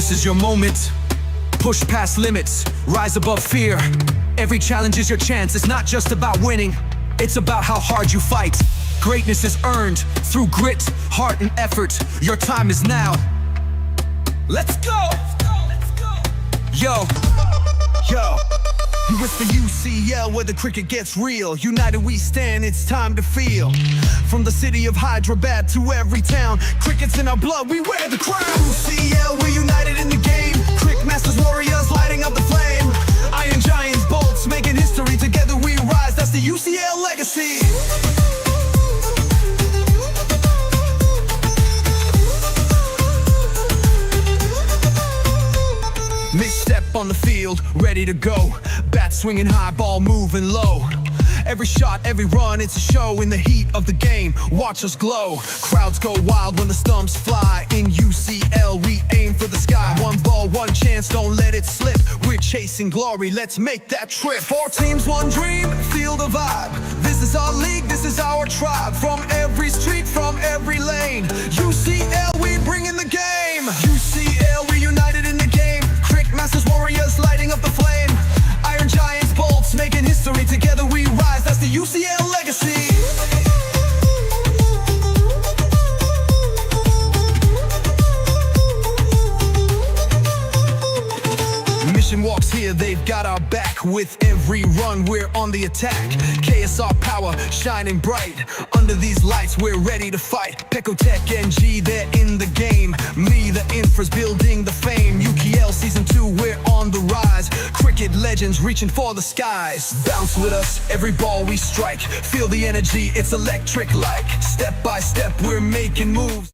This is your moment. Push past limits, rise above fear. Every challenge is your chance. It's not just about winning, it's about how hard you fight. Greatness is earned through grit, heart, and effort. Your time is now. Let's go! Yo! With the UCL, where the cricket gets real. United we stand, it's time to feel. From the city of Hyderabad to every town, cricket's in our blood, we wear the crown. UCL, we're united in the game. Cric masters, warriors, lighting up the flame. Iron giants, bolts, making history. Together we rise, that's the UCL legacy. Misstep on the field, ready to go. Bat swinging high, ball moving low. Every shot, every run, it's a show. In the heat of the game, watch us glow. Crowds go wild when the stumps fly. In UCL, we aim for the sky. One ball, one chance, don't let it slip. We're chasing glory, let's make that trip. 4 teams, 1 dream, feel the vibe. This is our league, this is our tribe. From every street, from every lane, UCL, we bring in the game. UCL, we're united in the game. Cric masters, warriors, lighting up the flame. Iron giants, bolts, making history. Together we rise, that's the UCL legacy. Mission walks here, they've got our back. With every run, we're on the attack. KSR power, shining bright. Under these lights, we're ready to fight. Pecotech NG, they're in the game. Me, the infra's building the fame. UCL Season 2, we're on the rise. Cricket legends reaching for the skies. Bounce with us, every ball we strike. Feel the energy, it's electric like. Step by step, we're making moves.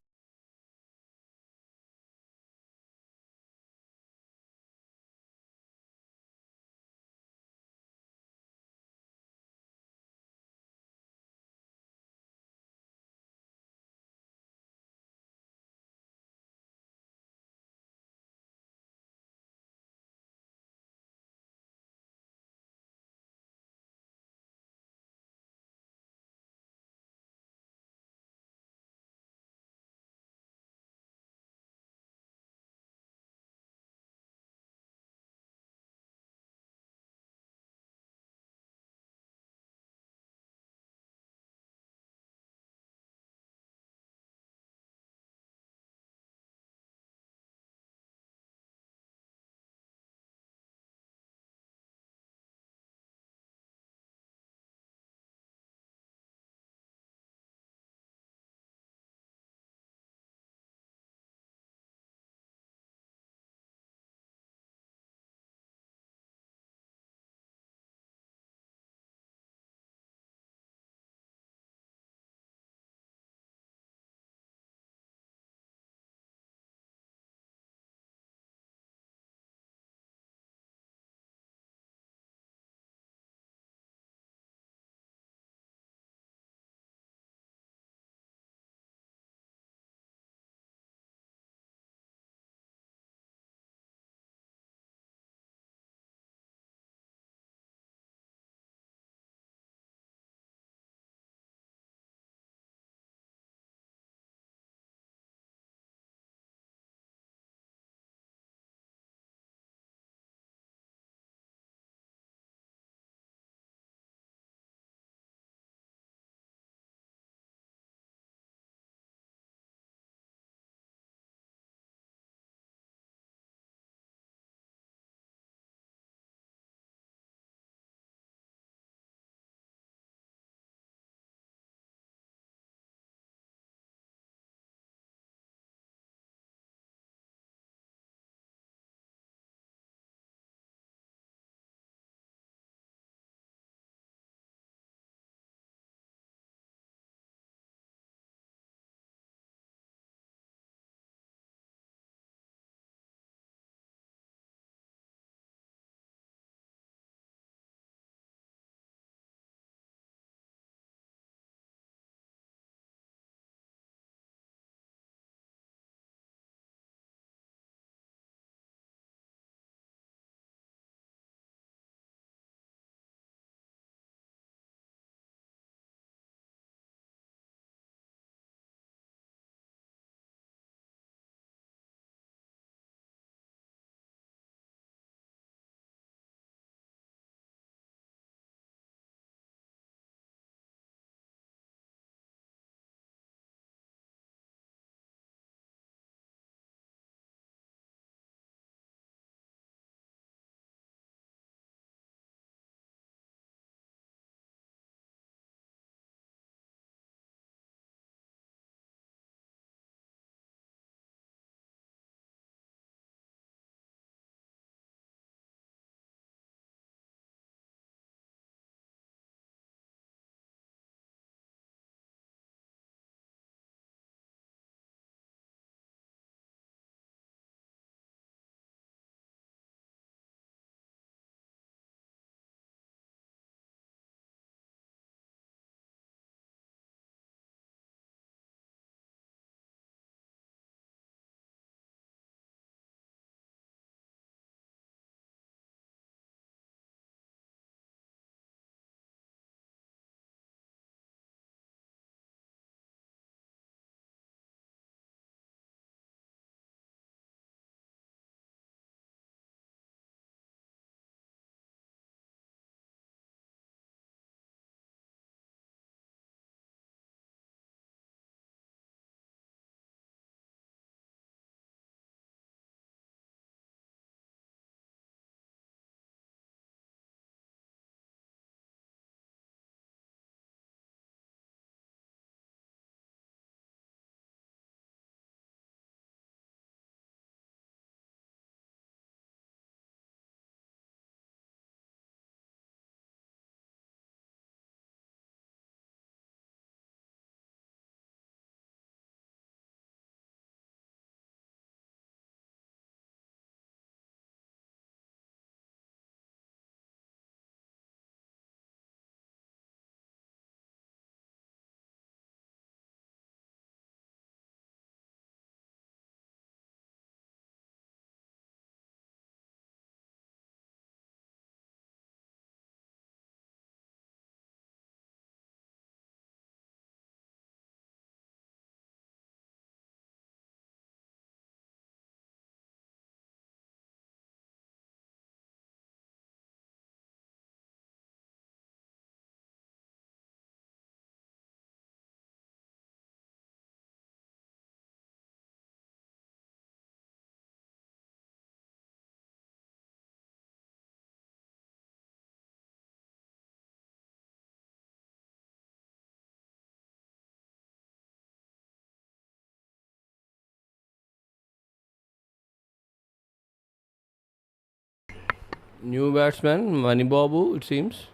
New batsman, Mani Babu, it seems.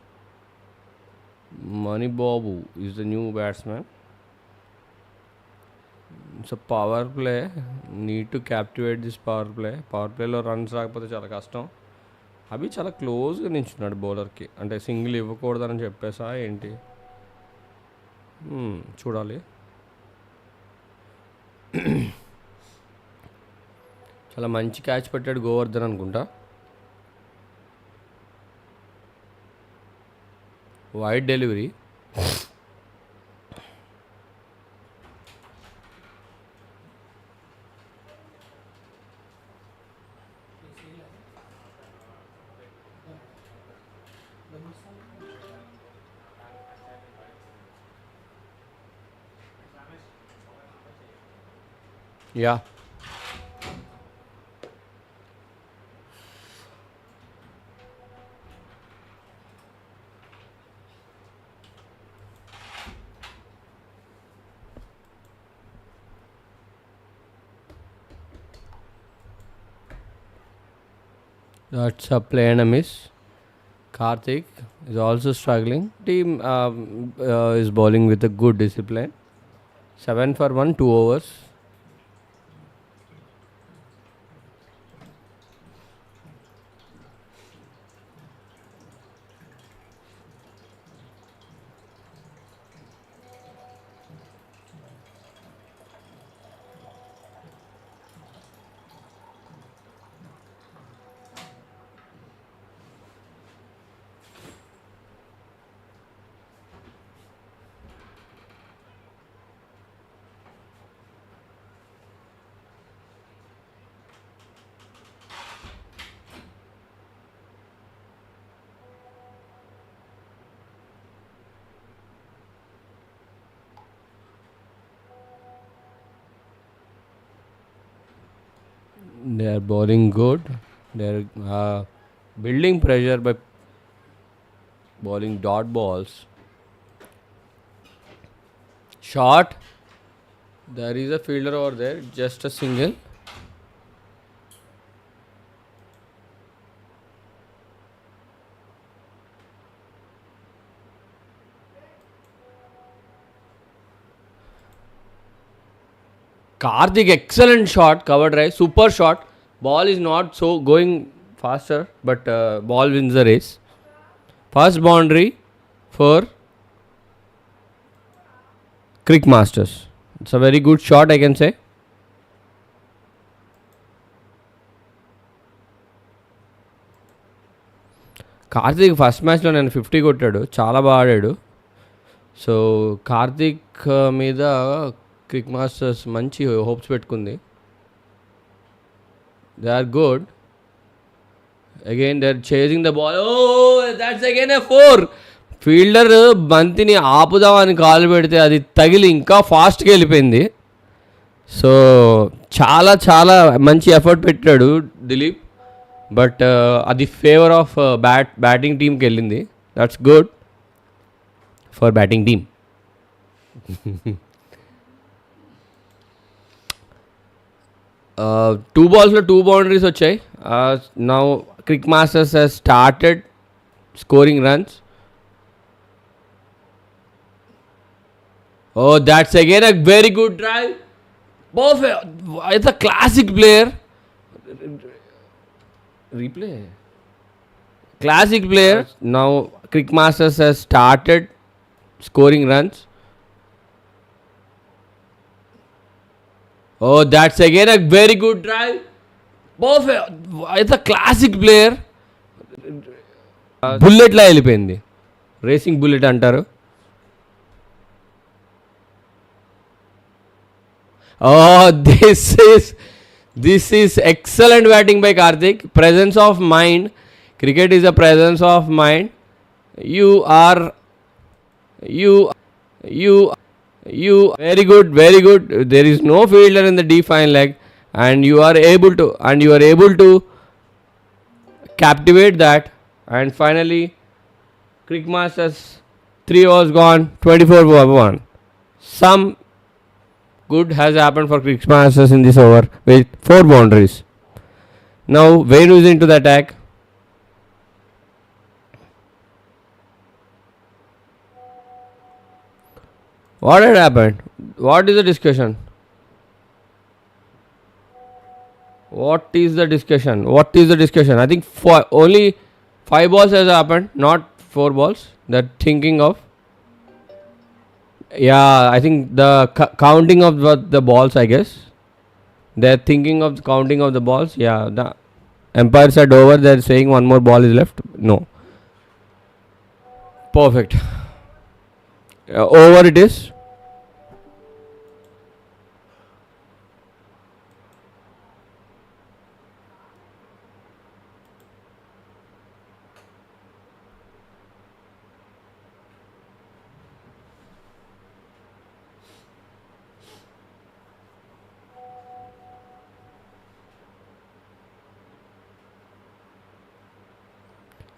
Mani Babu is the new batsman. It's a power play. Need to captivate this power play. Power play లో runs రాకపోతే చాలా కష్టం. అవి చాలా క్లోజ్గా నించున్నాడు బౌలర్కి. అంటే single ఇవ్వకూడదని చెప్పేసా ఏంటి? చూడాలి. చాలా మంచి క్యాచ్ పెట్టాడు గోవర్ధన్ అనుకుంటా. Wide delivery. Yeah. That's a play and a miss. Karthik is also struggling. Team is bowling with a good discipline. 7 for 1, 2 overs. They are bowling good. They are building pressure by bowling dot balls. Shot. There is a fielder over there. Just a single. Karthik, excellent shot, covered right, super shot. Ball is not so going faster, but ball wins the race. First boundary for Cric Masters. It's a very good shot, I can say. Karthik first మ్యాచ్లో నేను 50 కొట్టాడు, చాలా బాగా ఆడాడు. So Karthik మీద Crick Masters మంచి hopes పెట్టుకుంది. They are good. Again they are chasing the ball. Oh that's again a 4. Fielder బంతిని ఆపుదామని కాలు పెడితే అది తగిలి ఇంకా ఫాస్ట్గా వెళ్ళిపోయింది. సో చాలా చాలా మంచి ఎఫర్ట్ పెట్టాడు దిలీప్. బట్ అది ఫేవర్ ఆఫ్ బ్యాటింగ్ టీమ్కి వెళ్ళింది. That's good for batting team. 2 balls లో 2 boundaries వచ్చాయి. Now Crick Masters has started scoring runs. Oh, that's again a very good drive. Perfect. It's a classic player. Replay. Classic player. Now Cric Masters has started scoring runs. Oh, that's again a very good drive. Perfect. It's a classic player. Bullet la వెళ్ళిపోయింది. Racing bullet అంటారు. Oh, this is excellent batting by Karthik. Presence of mind. Cricket is a presence of mind. You very good, very good. There is no fielder in the defined leg, and you are able to captivate that. And finally, Cric Masters 3 overs gone, 24 for 1. Some good has happened for Cric Masters in this over with 4 boundaries. Now Venu is into the attack. What had happened? What is the discussion? What is the discussion? What is the discussion? I think for only 5 balls has happened, not 4 balls. That thinking of. Yeah, I think the counting of the balls. I guess they're thinking of counting of the balls. Yeah, the umpires are over. They're saying one more ball is left. No, perfect. Over it is.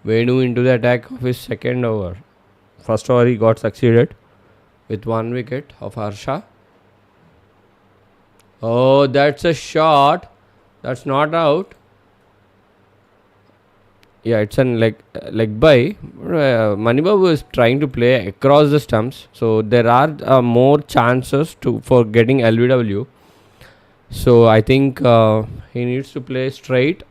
Venu into the attack of his second over. First over he got succeeded with 1 wicket of Harsha. Oh, that's a shot. That's not out. Yeah, it's an leg by. Manibabu is trying to play across the stumps, so there are more chances for getting LBW. So I think he needs to play straight.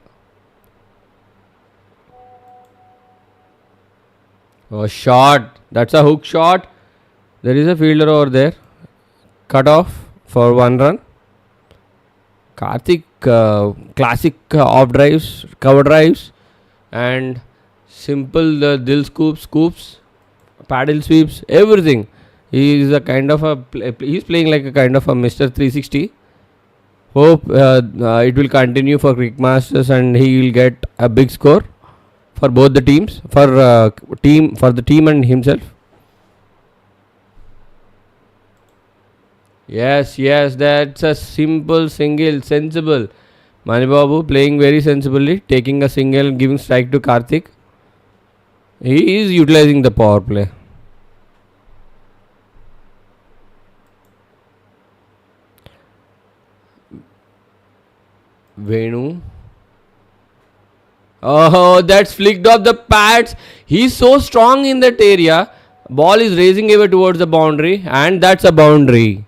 Oh, shot. That's a hook shot. There is a fielder over there. Cut off for 1 run. Karthik, classic off drives, cover drives, and simple dill scoops, paddle sweeps, everything. He is a kind of a he's playing like a kind of a Mr. 360. Hope it will continue for Cric Masters and he will get a big score for both the teams, for the team and himself. Yes, that's a simple single, sensible. Manibabu playing very sensibly, taking a single, giving strike to Karthik. He is utilizing the power play. Venu. Oh, that's flicked off the pads. He's so strong in that area. Ball is racing away towards the boundary, and that's a boundary.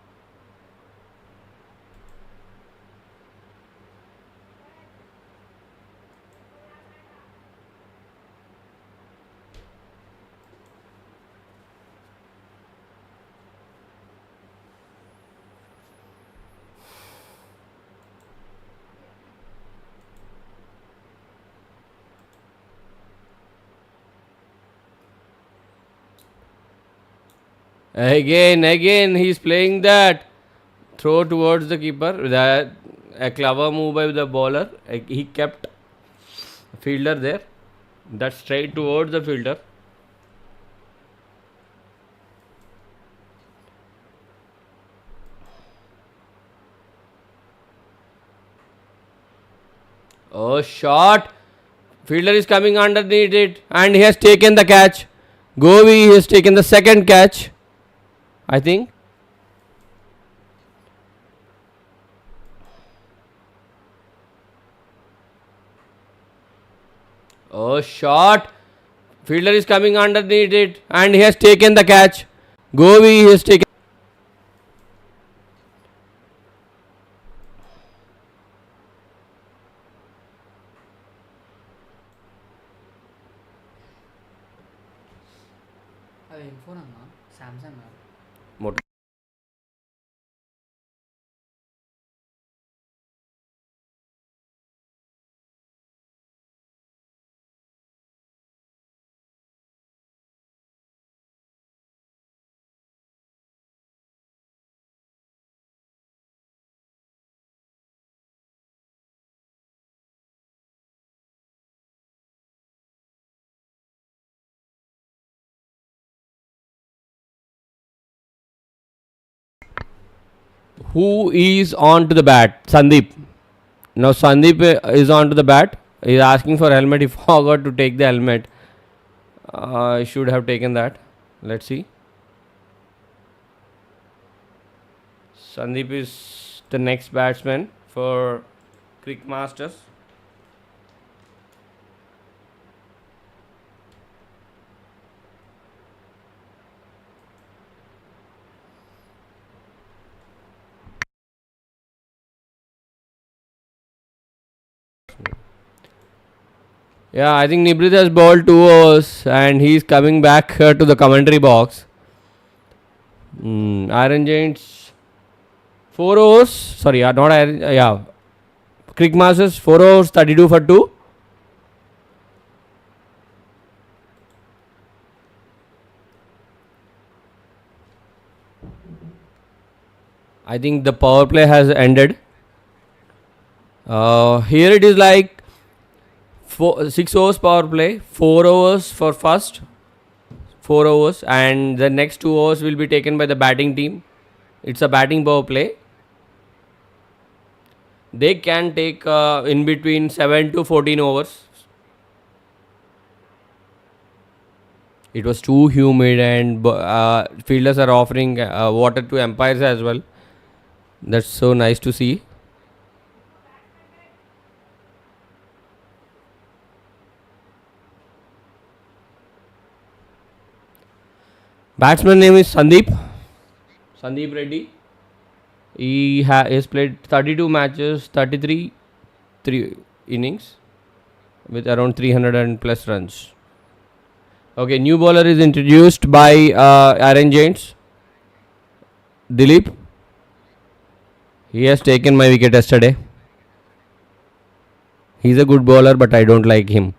Again, he's playing that throw towards the keeper. That a clever move by the bowler. He kept fielder there. That's straight towards the fielder. Oh, shot. Fielder is coming underneath it and he has taken the catch. Govi has taken the second catch, I think. Oh, shot. Fielder is coming underneath it and he has taken the catch. Govi has taken. అది ఏం phone అన్నా Samsung Motor. Who is on to the bat? Sandeep. Now Sandeep is on to the bat. He is asking for helmet. He forgot to take the helmet. I should have taken that. Let's see. Sandeep is the next batsman for Cric Masters. Yeah, I think Nibrit has bowled 2 overs and he's coming back to the commentary box. Iron Giants 4 overs. Sorry, not Iron. Yeah, Cric Masters 4 overs, 32 for 2. I think the power play has ended. Here it is like 6 overs power play, 4 overs for first, 4 overs, and the next 2 overs will be taken by the batting team. It's a batting power play. They can take in between 7 to 14 overs. It was too humid, and fielders are offering water to umpires as well. That's so nice to see. Batsman name is Sandeep Reddy. He has played 32 matches, 33 innings with around 300 and plus runs. Okay, new bowler is introduced by Iron Giants. Dilip. He has taken my wicket yesterday. He's a good bowler, but I don't like him.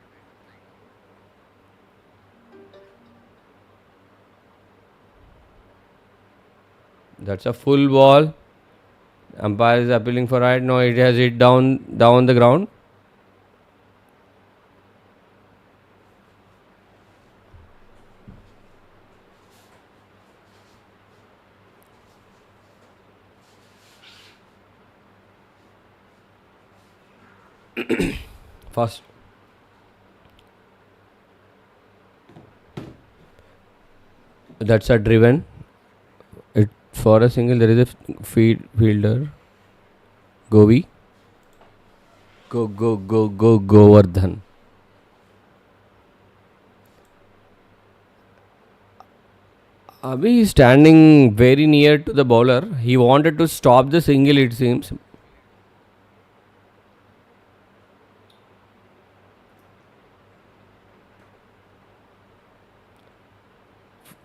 That's a full ball. Umpire is appealing for right. No, it has hit down the ground. First. That's a driven. For a single, there is a fielder. Govi. Go, Govardhan. Abhi is standing very near to the bowler. He wanted to stop the single, it seems.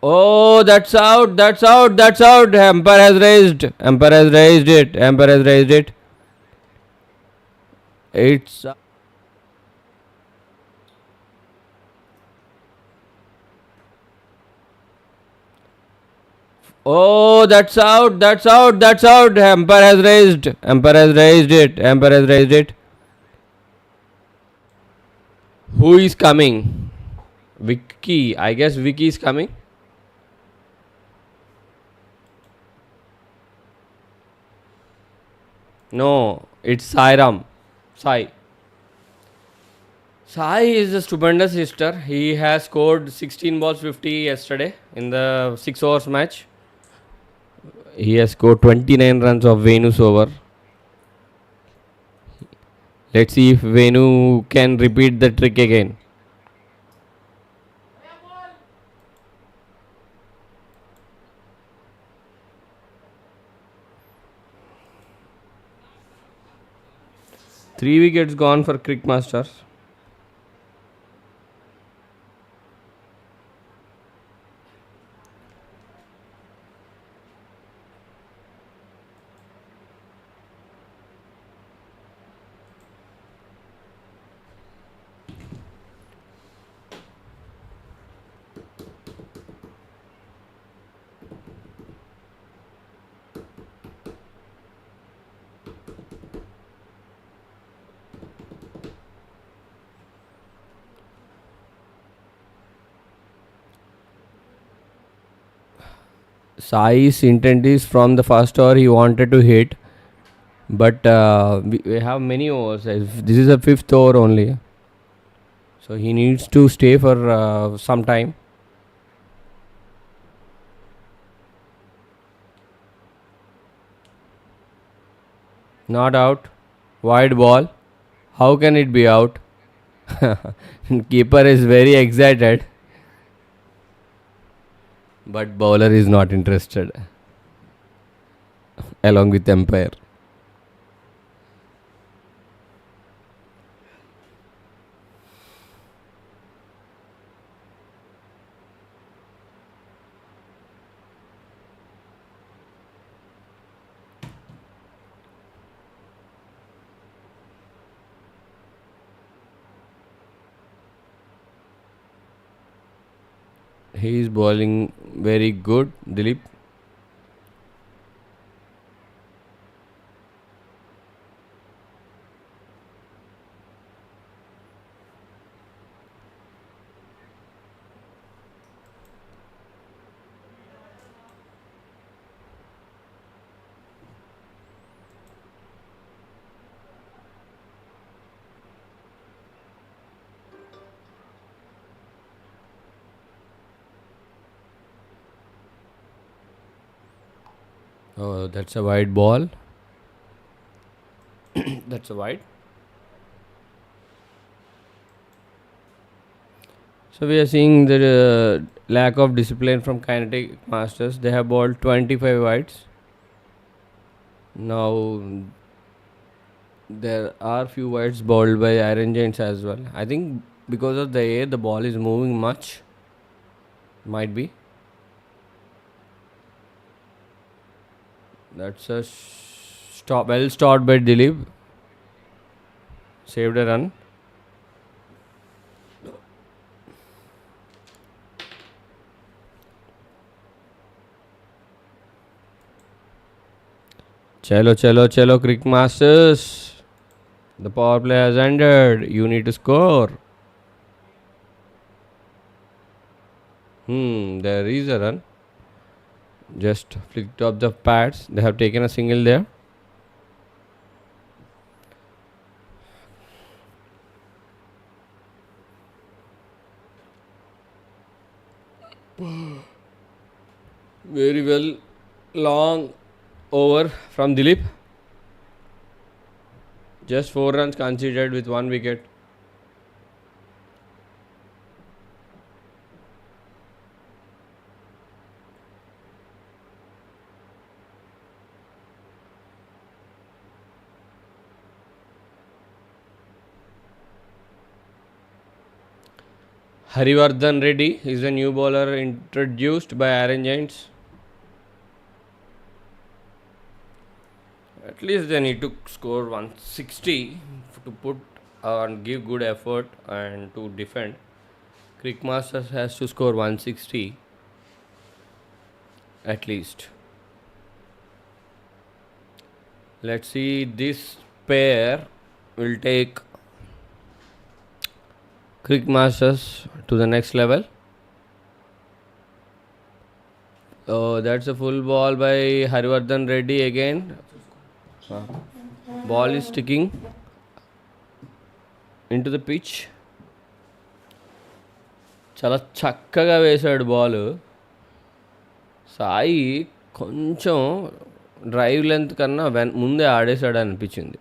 Oh, that's out. Umpire has raised it. It's oh, that's out. Umpire has raised it. Who is coming? Vicky. I guess Vicky is coming. No, it's Sai. Sai is a stupendous hitter. He has scored 16 balls 50 yesterday in the 6 overs match. He has scored 29 runs of Venu's over. Let's see if Venu can repeat the trick again. Three wickets gone for Cric Masters. Sai's intent is from the first over he wanted to hit, but we have many overs. This is a 5th over only, so he needs to stay for some time. Not out. Wide ball. How can it be out? Keeper is very excited. But bowler is not interested. Along with umpire. He is bowling very good, Dilip. Oh, that's a wide ball. That's a wide. So we are seeing the lack of discipline from Kinetic Masters. They have bowled 25 wides. Now there are few wides bowled by Iron Giants as well. I think because of the air, the ball is moving much. Might be. That's a stop. Well stopped by Dilip. Saved a run. Chalo, Cric Masters. The power play has ended. You need to score. There is a run. Just flicked up the pads. They have taken a single there. Very well. Long over from Dilip. Just 4 runs conceded with 1 wicket. Harivardhan Reddy is a new bowler introduced by Iron Giants. At least they need to score 160 to put and give good effort and to defend. Cric Masters has to score 160 at least. Let's see, this pair will take Cric Masters to the next level. Oh, that's a full ball by Harivardhan Reddy again. Ball is sticking into the pitch. చాలా చక్కగా వేశాడు ball. Sai కొంచెం drive length కన్నా ముందే ఆడేశాడు అనిపించింది.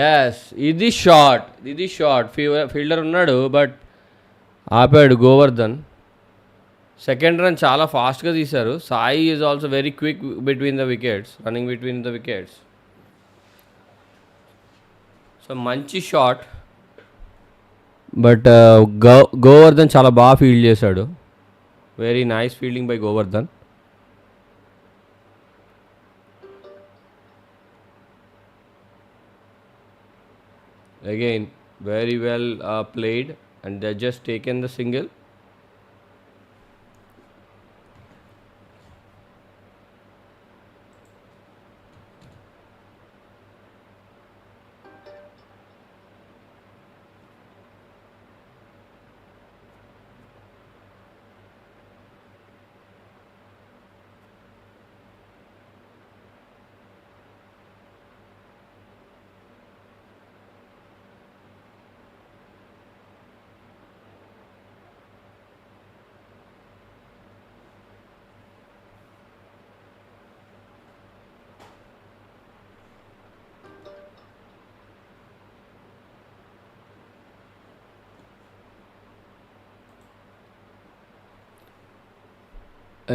Yes, ఇది short. Fielder ఉన్నాడు but ఆపాడు గోవర్ధన్. సెకండ్ రన్ చాలా ఫాస్ట్గా తీశారు. Sai is also very quick between the wickets, running between the wickets. So మంచి షాట్, బట్ గోవర్ధన్ చాలా బాగా ఫీల్డ్ చేశాడు. Very nice fielding by Govardhan. Again, very well played, and they just taken the single.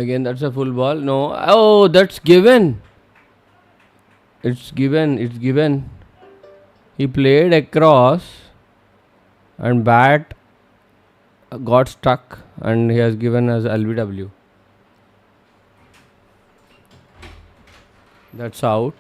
Again, that's a full ball. No. Oh, that's given. It's given. He played across and bat got stuck and he has given as LBW. That's out.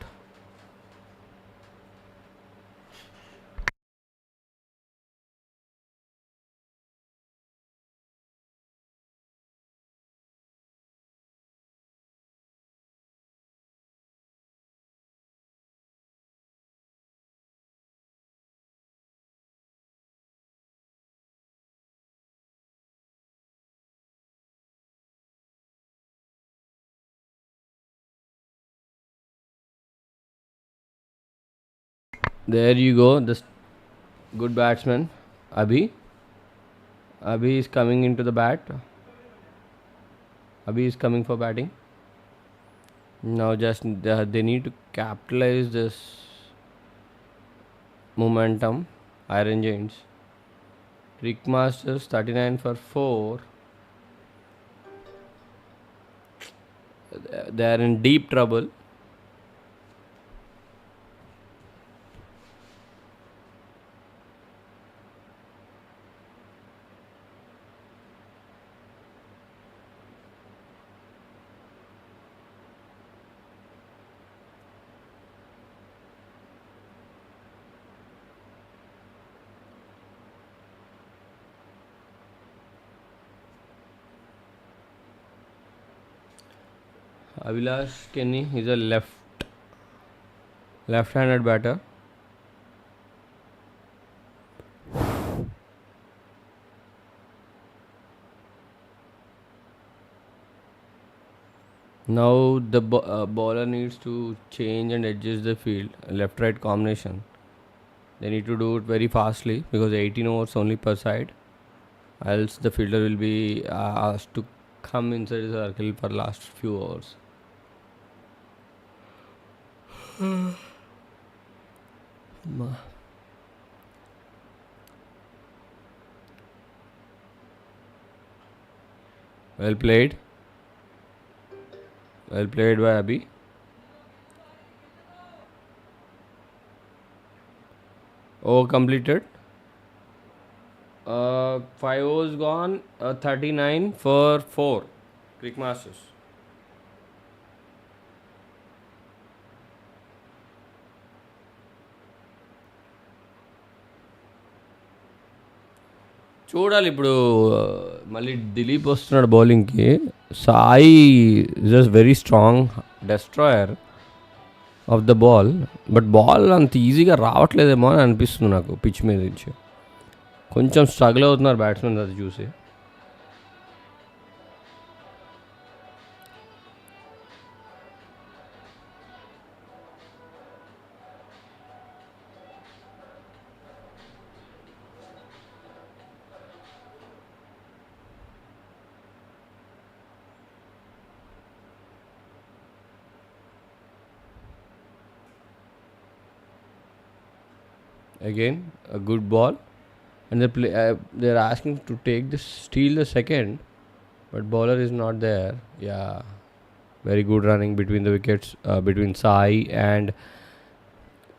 There you go. This good batsman, Abhi. Abhi is coming into the bat. Abhi is coming for batting. Now just they need to capitalize this momentum. Iron Giants. Cric Masters 39 for 4. They are in deep trouble. Abhilash Kenny is a left-handed batter. Now the bowler needs to change and adjust the field, left-right combination. They need to do it very fastly because 18 overs only per side. Else the fielder will be asked to come inside the circle for last few overs. Well played. Well played by Abhi. Over completed. 5 overs gone. 39 for 4. Cric Masters. చూడాలి ఇప్పుడు మళ్ళీ దిలీప్ వస్తున్నాడు బౌలింగ్కి. Sai just very strong destroyer of the ball. But ball అంత ఈజీగా రావట్లేదేమో అని అనిపిస్తుంది నాకు పిచ్ మీద నుంచి. కొంచెం స్ట్రగుల్ అవుతున్నారు బ్యాట్స్మెన్ అది చూసి. Again, a good ball, and they're asking to steal the second, but bowler is not there. Yeah, very good running between the wickets between Sai and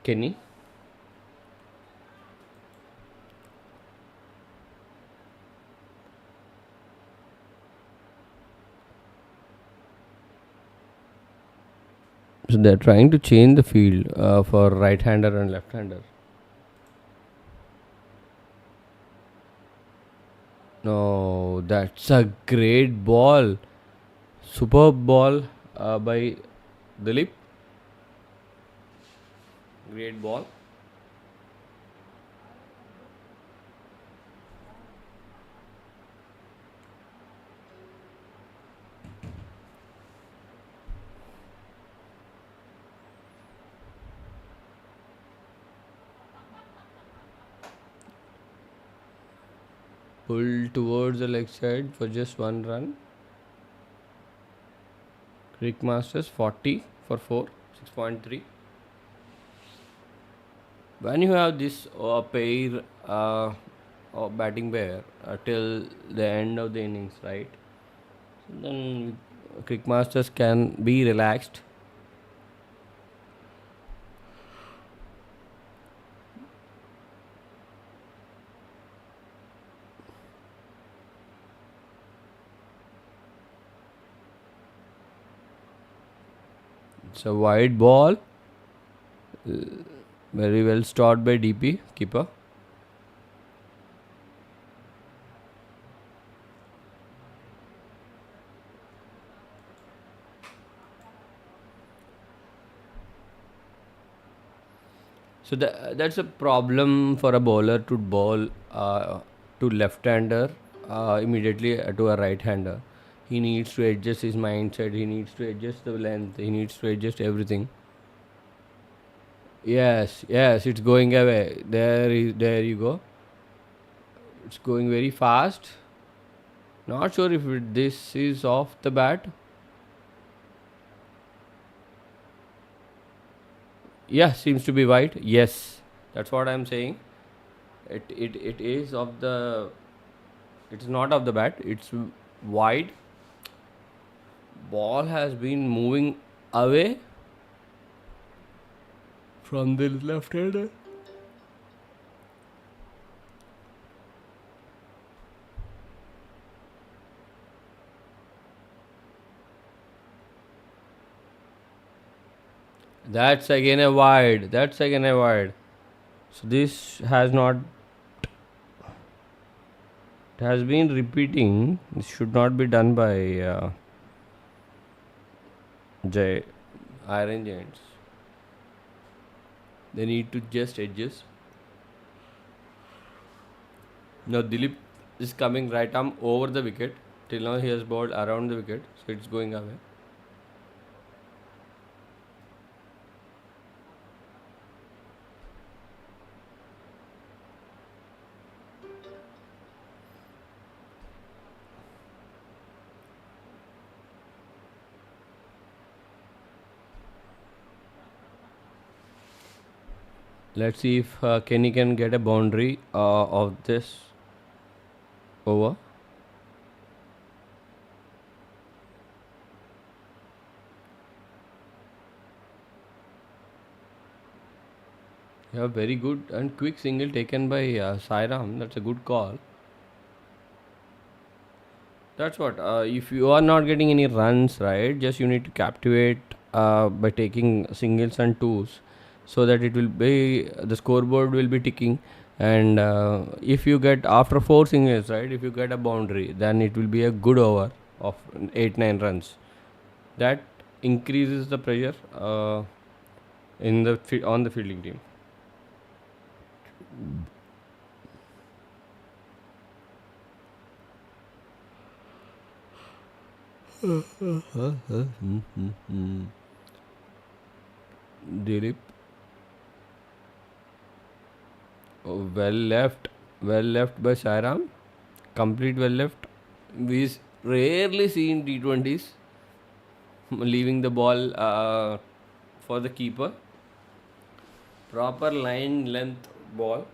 Kenny. So they're trying to change the field for right-hander and left-hander. No, that's a great ball. Superb ball by Dilip. Great ball. Pull towards the leg side for just 1 run. Cric Masters 40 for 4, 6.3. When you have this pair or batting pair till the end of the innings, right? Then Cric Masters can be relaxed. It's a wide ball. Very well stopped by DP, keeper. So that's a problem for a bowler to bowl to left-hander immediately to a right-hander. He needs to adjust his mindset. He needs to adjust the length. He needs to adjust everything. Yes, yes, it's going away. There you go. It's going very fast. Not sure if this is off the bat. Yeah, seems to be wide. Yes, that's what I'm saying. It is of the. It's not of the bat. It's wide. Ball has been moving away from the left hander. That's again a wide. That's again a wide. So this has not. It has been repeating. This should not be done by Jay Iron Giants. They need to just adjust. Now Dilip is coming right arm over the wicket. Till now he has bowled around the wicket, so it's going away. Let's see if Kenny can get a boundary of this over. Yeah, very good and quick single taken by Sairam. That's a good call. That's what. If you are not getting any runs, right, just you need to captivate by taking singles and twos, so that it will be the scoreboard will be ticking. And if you get after four singles, right, if you get a boundary, then it will be a good over of 8-9 runs. That increases the pressure in the on the fielding team. Dilip. Oh, well left by Sairam. Complete well left. We rarely see in T20s leaving the ball for the keeper. Proper line length ball.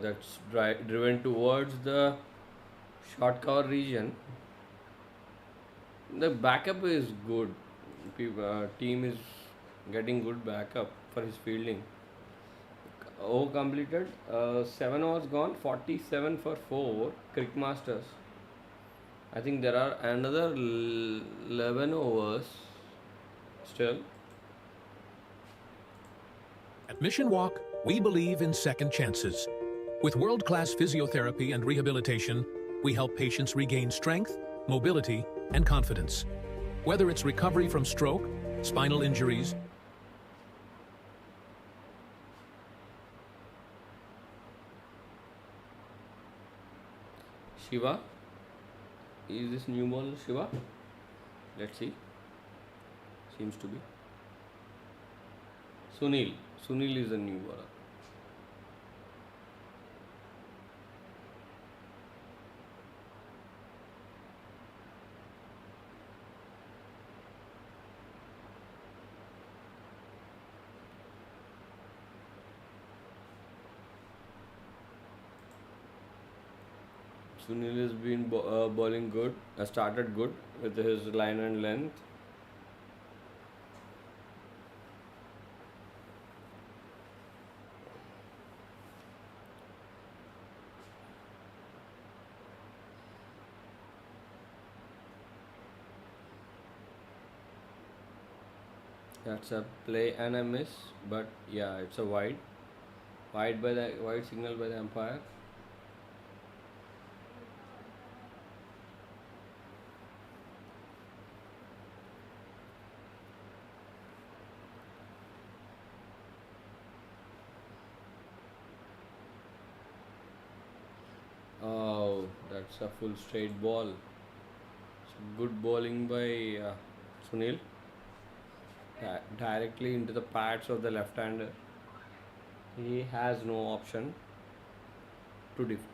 That's driven towards the short cover region. The backup is good. Team is getting good backup for his fielding. Over completed. 7 overs gone. 47 for 4. Cric Masters. I think there are another 11 overs still. At Mission Walk, we believe in second chances. With world-class physiotherapy and rehabilitation, we help patients regain strength, mobility, and confidence. Whether it's recovery from stroke, spinal injuries, Shiva. Is this new ball Shiva? Let's see. Seems to be. Sunil. Sunil is the new bowler. Sunil has been bowling good. Started good with his line and length. That's a play and a miss, but yeah, it's a wide. Wide signal by the umpire. that's a full straight ball. So good bowling by Sunil. Directly into the pads of the left hander. He has no option to defend.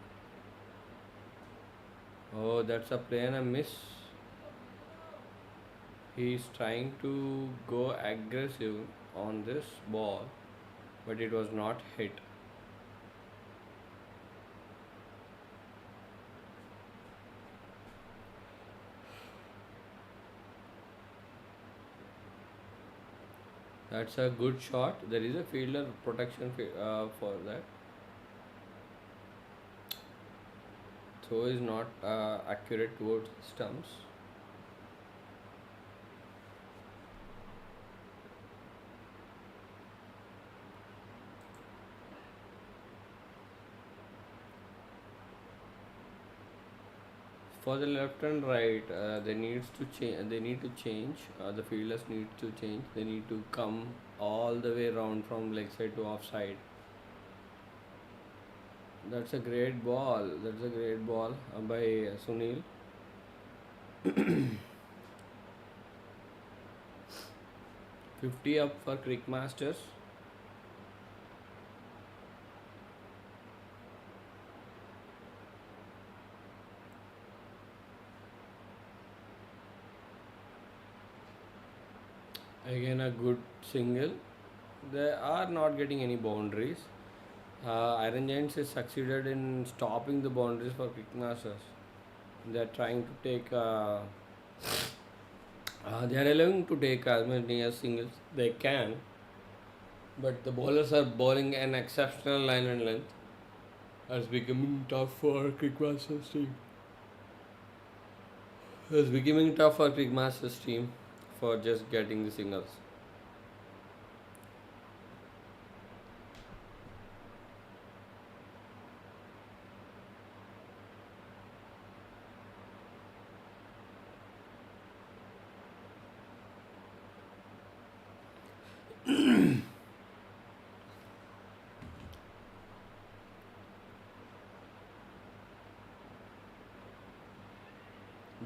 Oh, that's a play and a miss. He's trying to go aggressive on this ball, but it was not hit. That's a good shot. There is a fielder protection for that. Throw is not accurate towards the stumps. For the left and right, they needs to change. They need to change. The fielders need to change. They need to come all the way around from leg side to offside. That's a great ball. That's a great ball by Sunil. 50 up for Cric Masters. Again a good single. They are not getting any boundaries. Iron Giants has succeeded in stopping the boundaries for Cric Masters. They are trying to take. They are allowing to take as many as singles they can, but the bowlers are bowling an exceptional line and length. It's becoming tough for Cric Masters team. It's becoming tough for Cric Masters team for just getting the singles.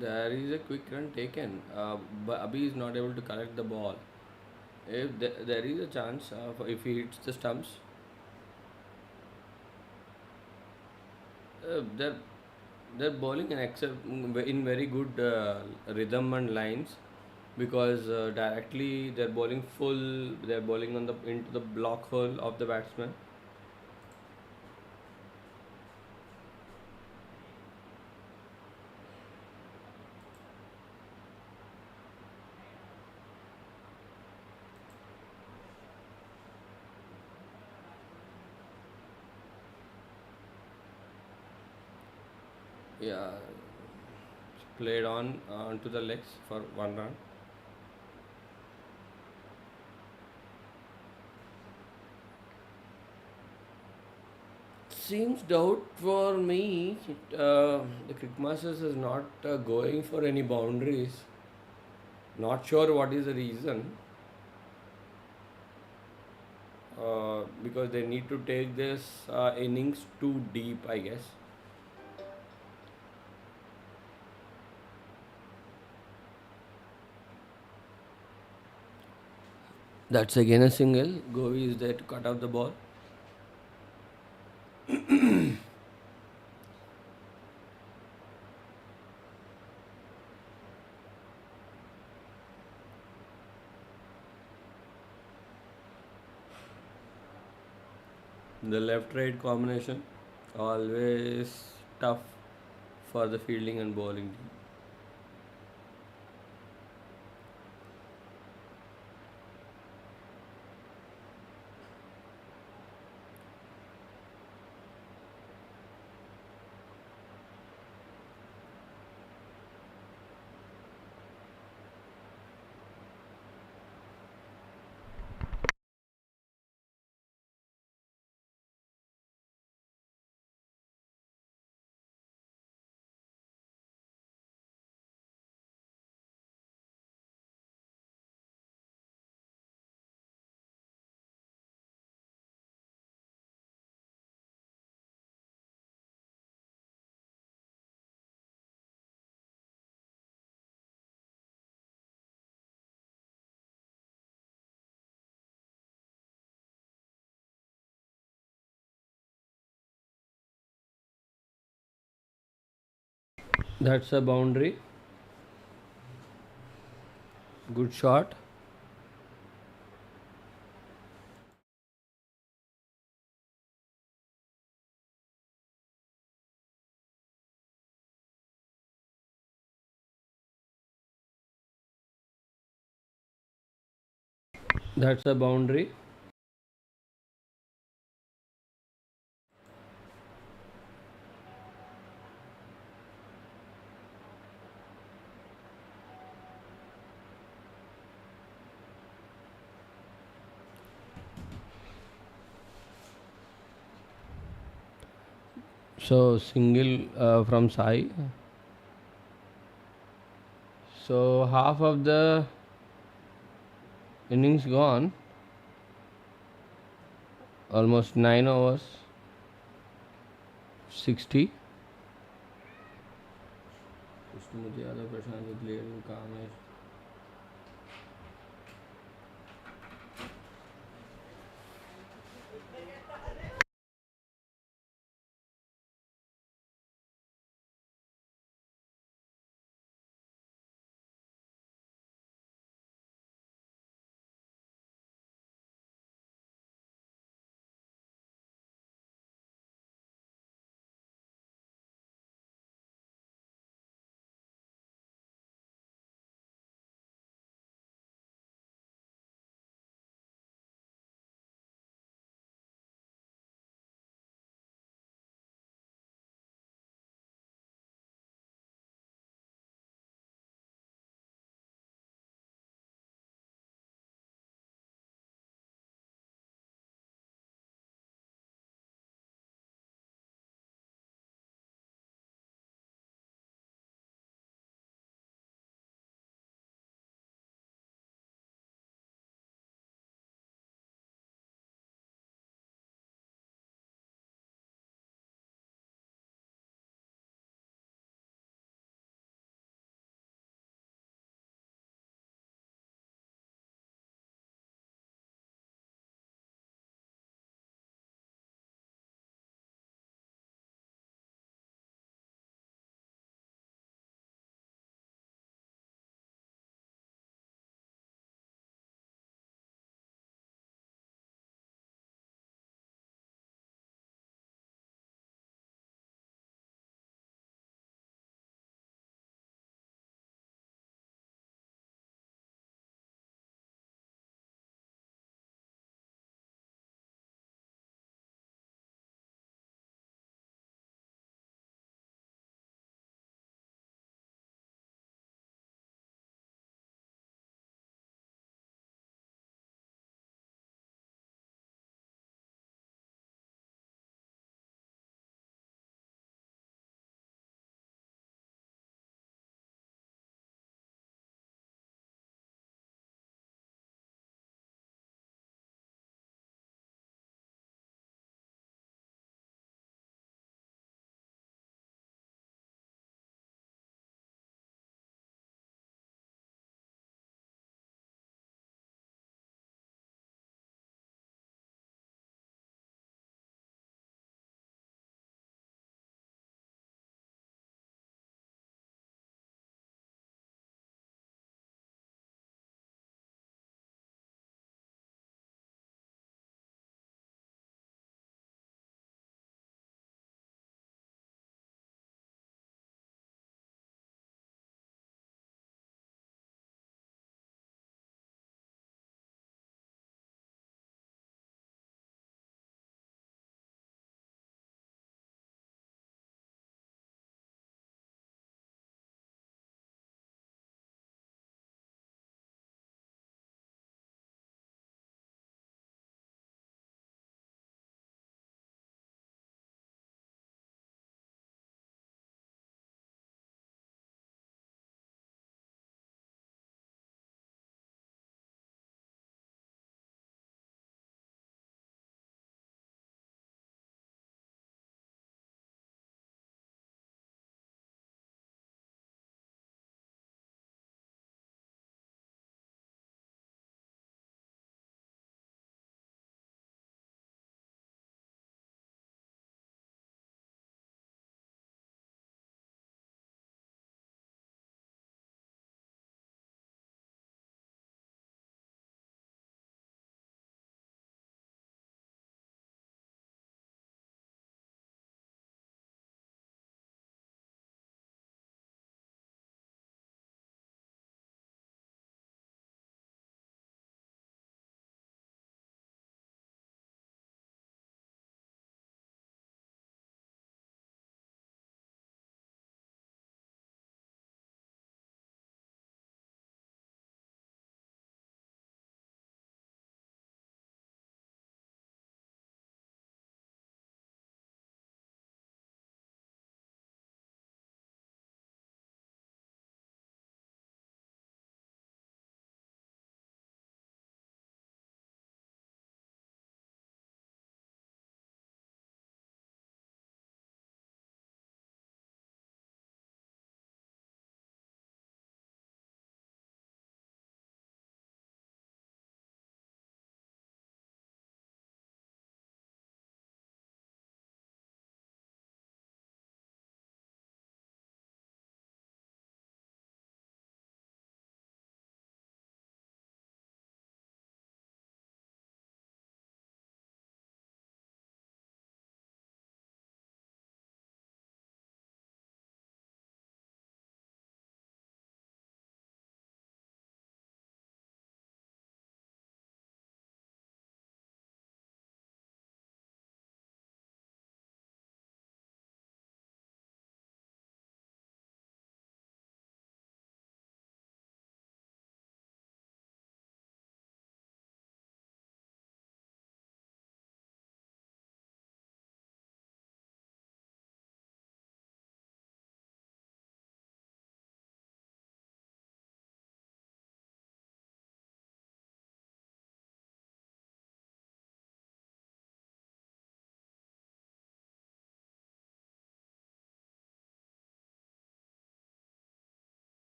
There is a quick run taken, but Abhi is not able to collect the ball. If there is a chance, if he hits the stumps, they're bowling in very good rhythm and lines, because directly they're bowling full. They're bowling on the into the block hole of the batsman. Yeah, played on onto the legs for 1 run. Seems doubt for me. The Cric Masters is not going for any boundaries. Not sure what is the reason. Because they need to take this innings too deep, I guess. That's again a single. Govi is there to cut out the ball. The left right combination always tough for the fielding and bowling team. That's a boundary. Good shot. That's a boundary. So single from Sai. So half of the innings gone. Almost 9 overs. 60. मुझे ज़्यादा प्रशांत काम है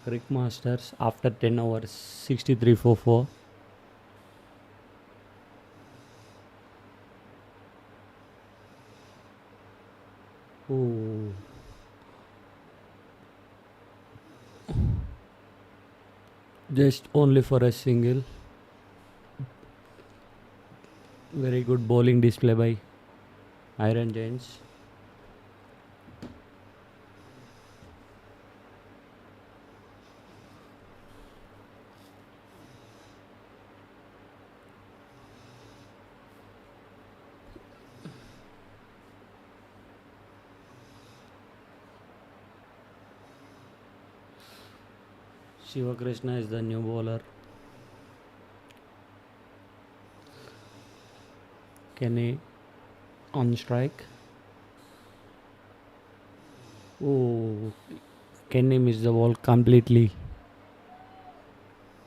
Cric Masters after 10 hours 63 for 4. Oh, just only for a single. Very good bowling display by Iron Giants. Shiva Krishna is the new bowler. Kenny on strike. Oh, Kenny missed the ball completely.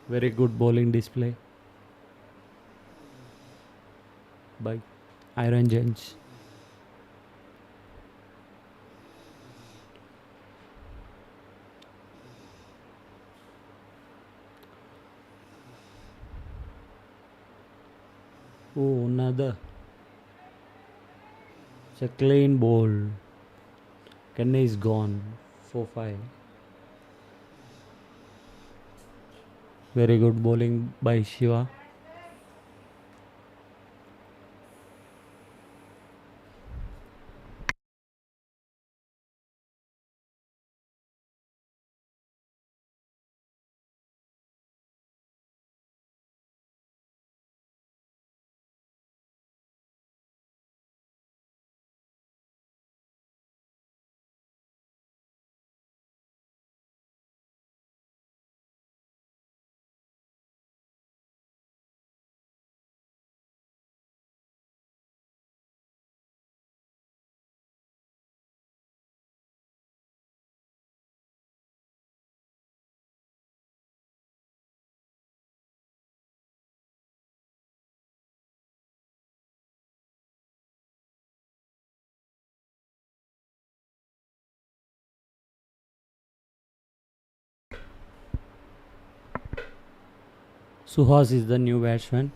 Very good bowling display by Iron Giants. Oh, another. It's a clean bowl. Kenny is gone. 4-5. Very good bowling by Shiva. Suhas is the new batsman.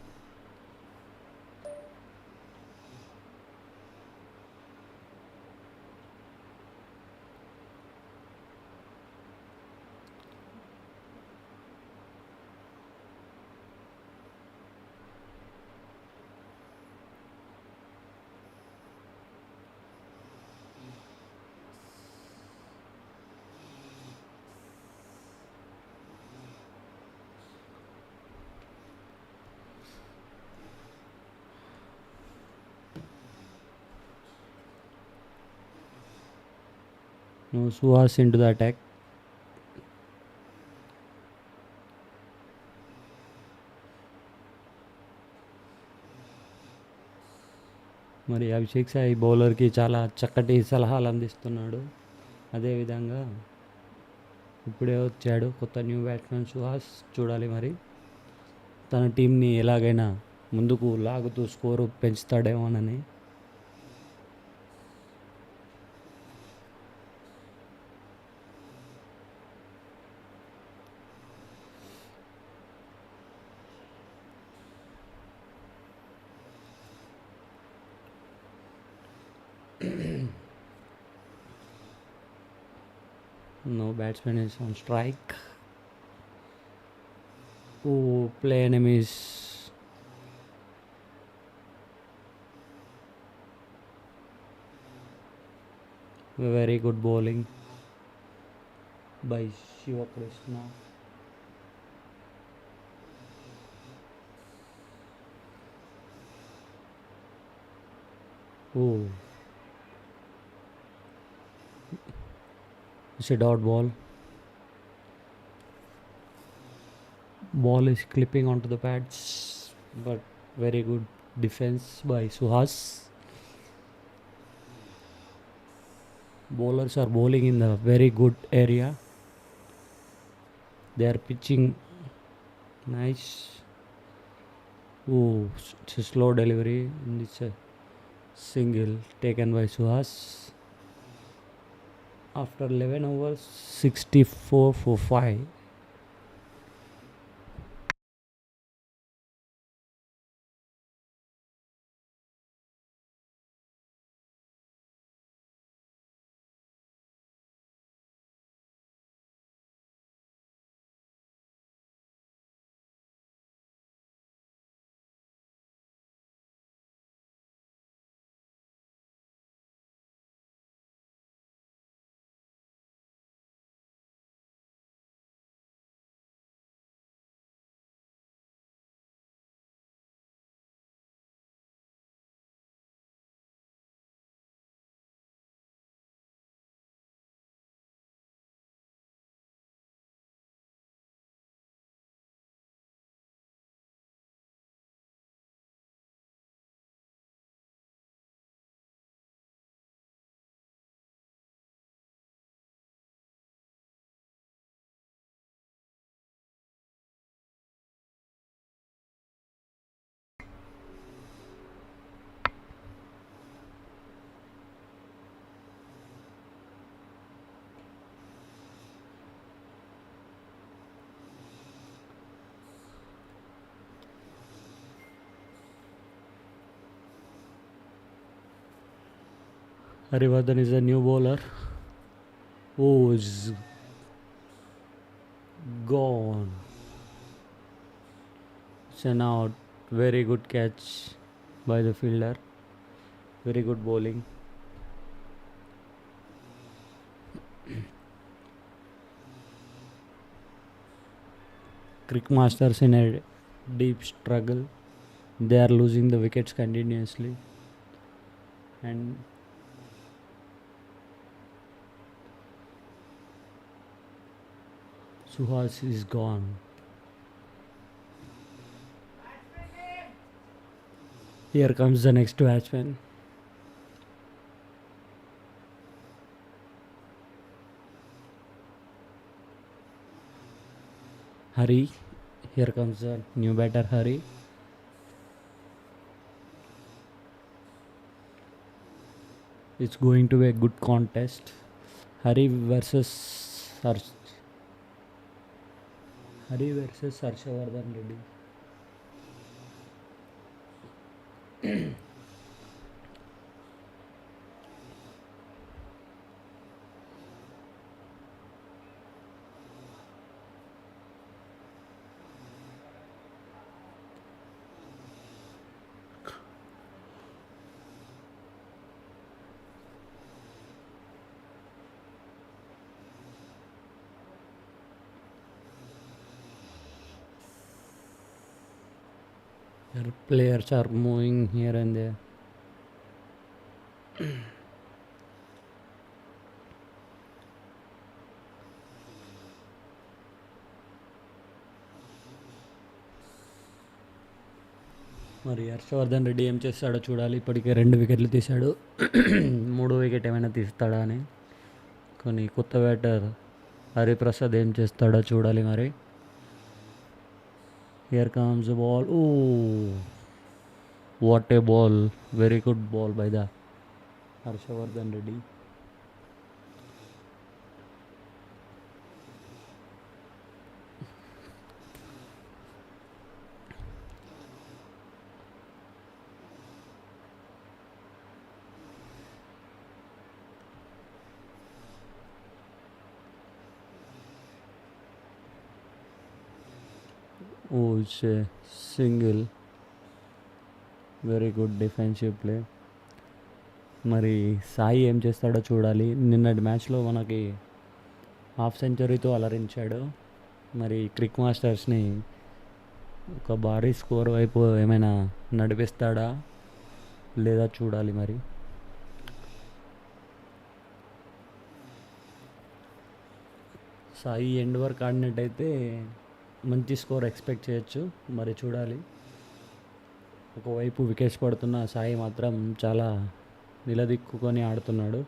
No, Suhas into the attack. మరి అభిషేక్ సాయి బౌలర్కి చాలా చక్కటి సలహాలు అందిస్తున్నాడు. అదేవిధంగా ఇప్పుడే వచ్చాడు కొత్త new batsmen Suhas. చూడాలి మరి తన టీంని ఎలాగైనా ముందుకు లాగుతూ score పెంచుతాడేమోనని. No batsman is on strike. Oh, play enemies. Very good bowling by Shiva Krishna. Oh, it's a dot ball. Ball is clipping onto the pads, but very good defense by Suhas. Bowlers are bowling in the very good area. They are pitching nice. Oh, it's a slow delivery and it's a single taken by Suhas. After 11 overs, 64 for 5. Harivardhan is a new bowler. Oh, it's gone. It's an out. Very good catch by the fielder. Very good bowling. Cric Masters in a deep struggle. They are losing the wickets continuously. And Suhas is gone. Here comes the next batsman. Hari. Here comes the new batter Hari. It's going to be a good contest. Hari versus Harshavardhan Reddy. Their players are moving here and there. మరి హర్షవర్ధన్ రెడ్డి ఏం చేస్తాడో చూడాలి. ఇప్పటికే 2 వికెట్లు తీశాడు. 3వ wicket ఏమైనా తీస్తాడా అని. కానీ కొత్త బ్యాటర్ హరిప్రసాద్ ఏం చేస్తాడో చూడాలి మరి. Here comes the ball. Oh, what a ball. Very good ball by the Harshavardhan Reddy. Oh, it's a single. Very good defensive play. మరి సాయి ఏం చేస్తాడో చూడాలి. నిన్నటి మ్యాచ్లో మనకి హాఫ్ సెంచరీతో అలరించాడు. మరి క్రిక్ మాస్టర్స్ని ఒక భారీ స్కోర్ వైపు ఏమైనా నడిపిస్తాడా లేదా చూడాలి మరి. సాయి ఎండ్ వరకు ఆడినట్టయితే మంచి స్కోర్ ఎక్స్పెక్ట్ చేయొచ్చు. మరి చూడాలి. ఒకవైపు వికెట్స్ పడుతున్న సాయి మాత్రం చాలా నిలదిక్కుకొని ఆడుతున్నాడు.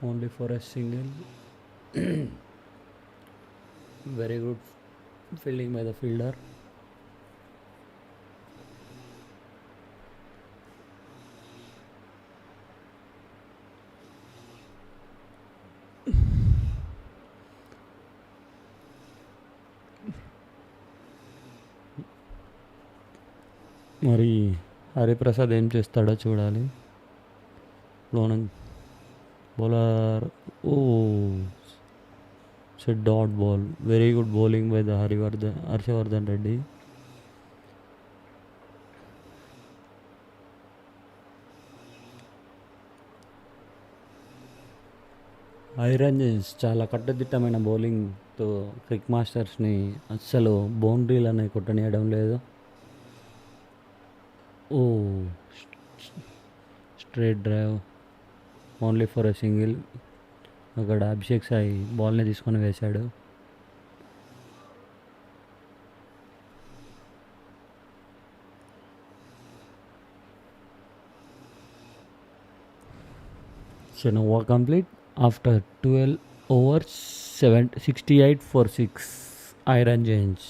Only for a single. Very good fielding by the fielder. మరి హరిప్రసాద్ ఏం చేస్తాడో చూడాలి. లోన bowler. Oh, it's a dot ball. Very good bowling by the Harshavardhan Reddy. Iron Giants చాలా కట్టుదిట్టమైన బౌలింగ్తో క్రిక్ మాస్టర్స్ని అస్సలు బౌండరీలు అనేవి కొట్టనీయడం లేదు. Oh, straight drive only for a single. అక్కడ అభిషేక్ సాయి బాల్ని తీసుకొని వేశాడు. So over complete after 12 overs 68 for 6 Iron Giants.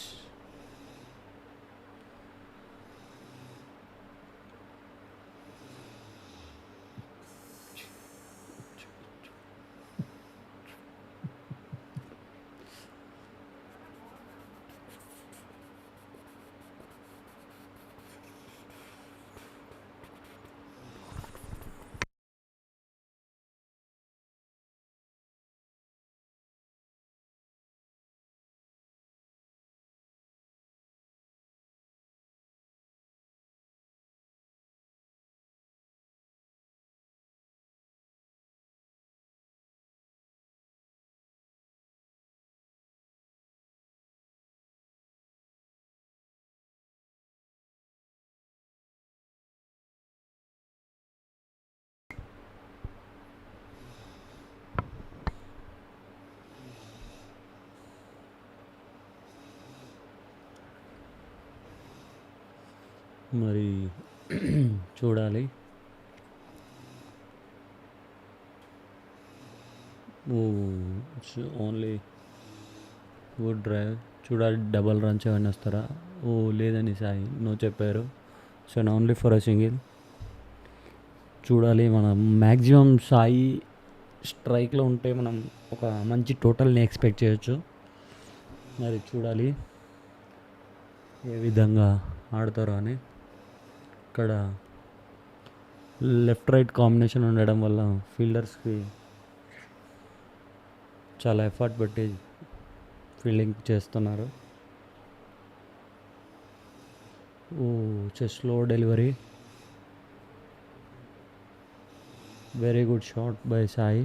మరి చూడాలి. Only good drive. చూడాలి డబల్ రన్స్ ఏమైనా వస్తారా. లేదని సాయి నో చెప్పారు. So only for a single. చూడాలి. మనం మ్యాక్సిమం సాయి స్ట్రైక్లో ఉంటే మనం ఒక మంచి టోటల్ని ఎక్స్పెక్ట్ చేయొచ్చు. మరి చూడాలి ఏ విధంగా ఆడతారో అని. ఇక్కడ లెఫ్ట్ రైట్ కాంబినేషన్ ఉండడం వల్ల ఫీల్డర్స్కి చాలా ఎఫర్ట్ పెట్టి ఫీల్డింగ్ చేస్తున్నారు. Slow delivery. Very good shot by Sai.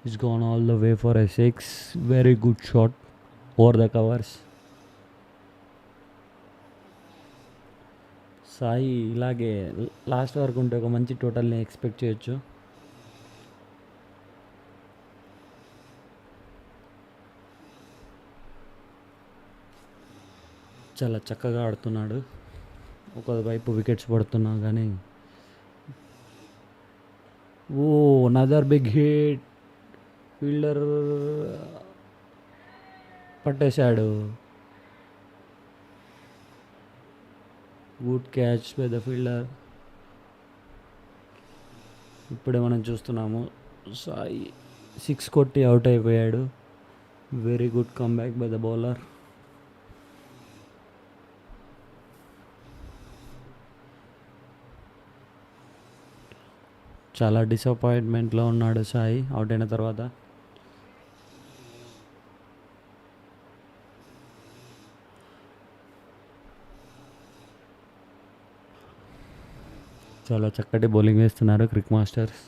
It's gone all the way for a 6. Very good shot over the covers. Sai ఇలాగే లాస్ట్ వరకు ఉంటే ఒక మంచి టోటల్ని ఎక్స్పెక్ట్ చేయొచ్చు. చాలా చక్కగా ఆడుతున్నాడు. ఒకవైపు వికెట్స్ పడుతున్నా కానీ నదర్ బిగ్ హిట్. ఫీల్డర్ పట్టేశాడు. Good catch by the fielder. ఇప్పుడే మనం చూస్తున్నాము సాయి 6 కొట్టి అవుట్ అయిపోయాడు. Very good comeback by the bowler. చాలా డిసప్పాయింట్మెంట్లో ఉన్నాడు సాయి అవుట్ అయిన తర్వాత. చాలా చక్కటి బౌలింగ్ వేస్తున్నారు Crick masters.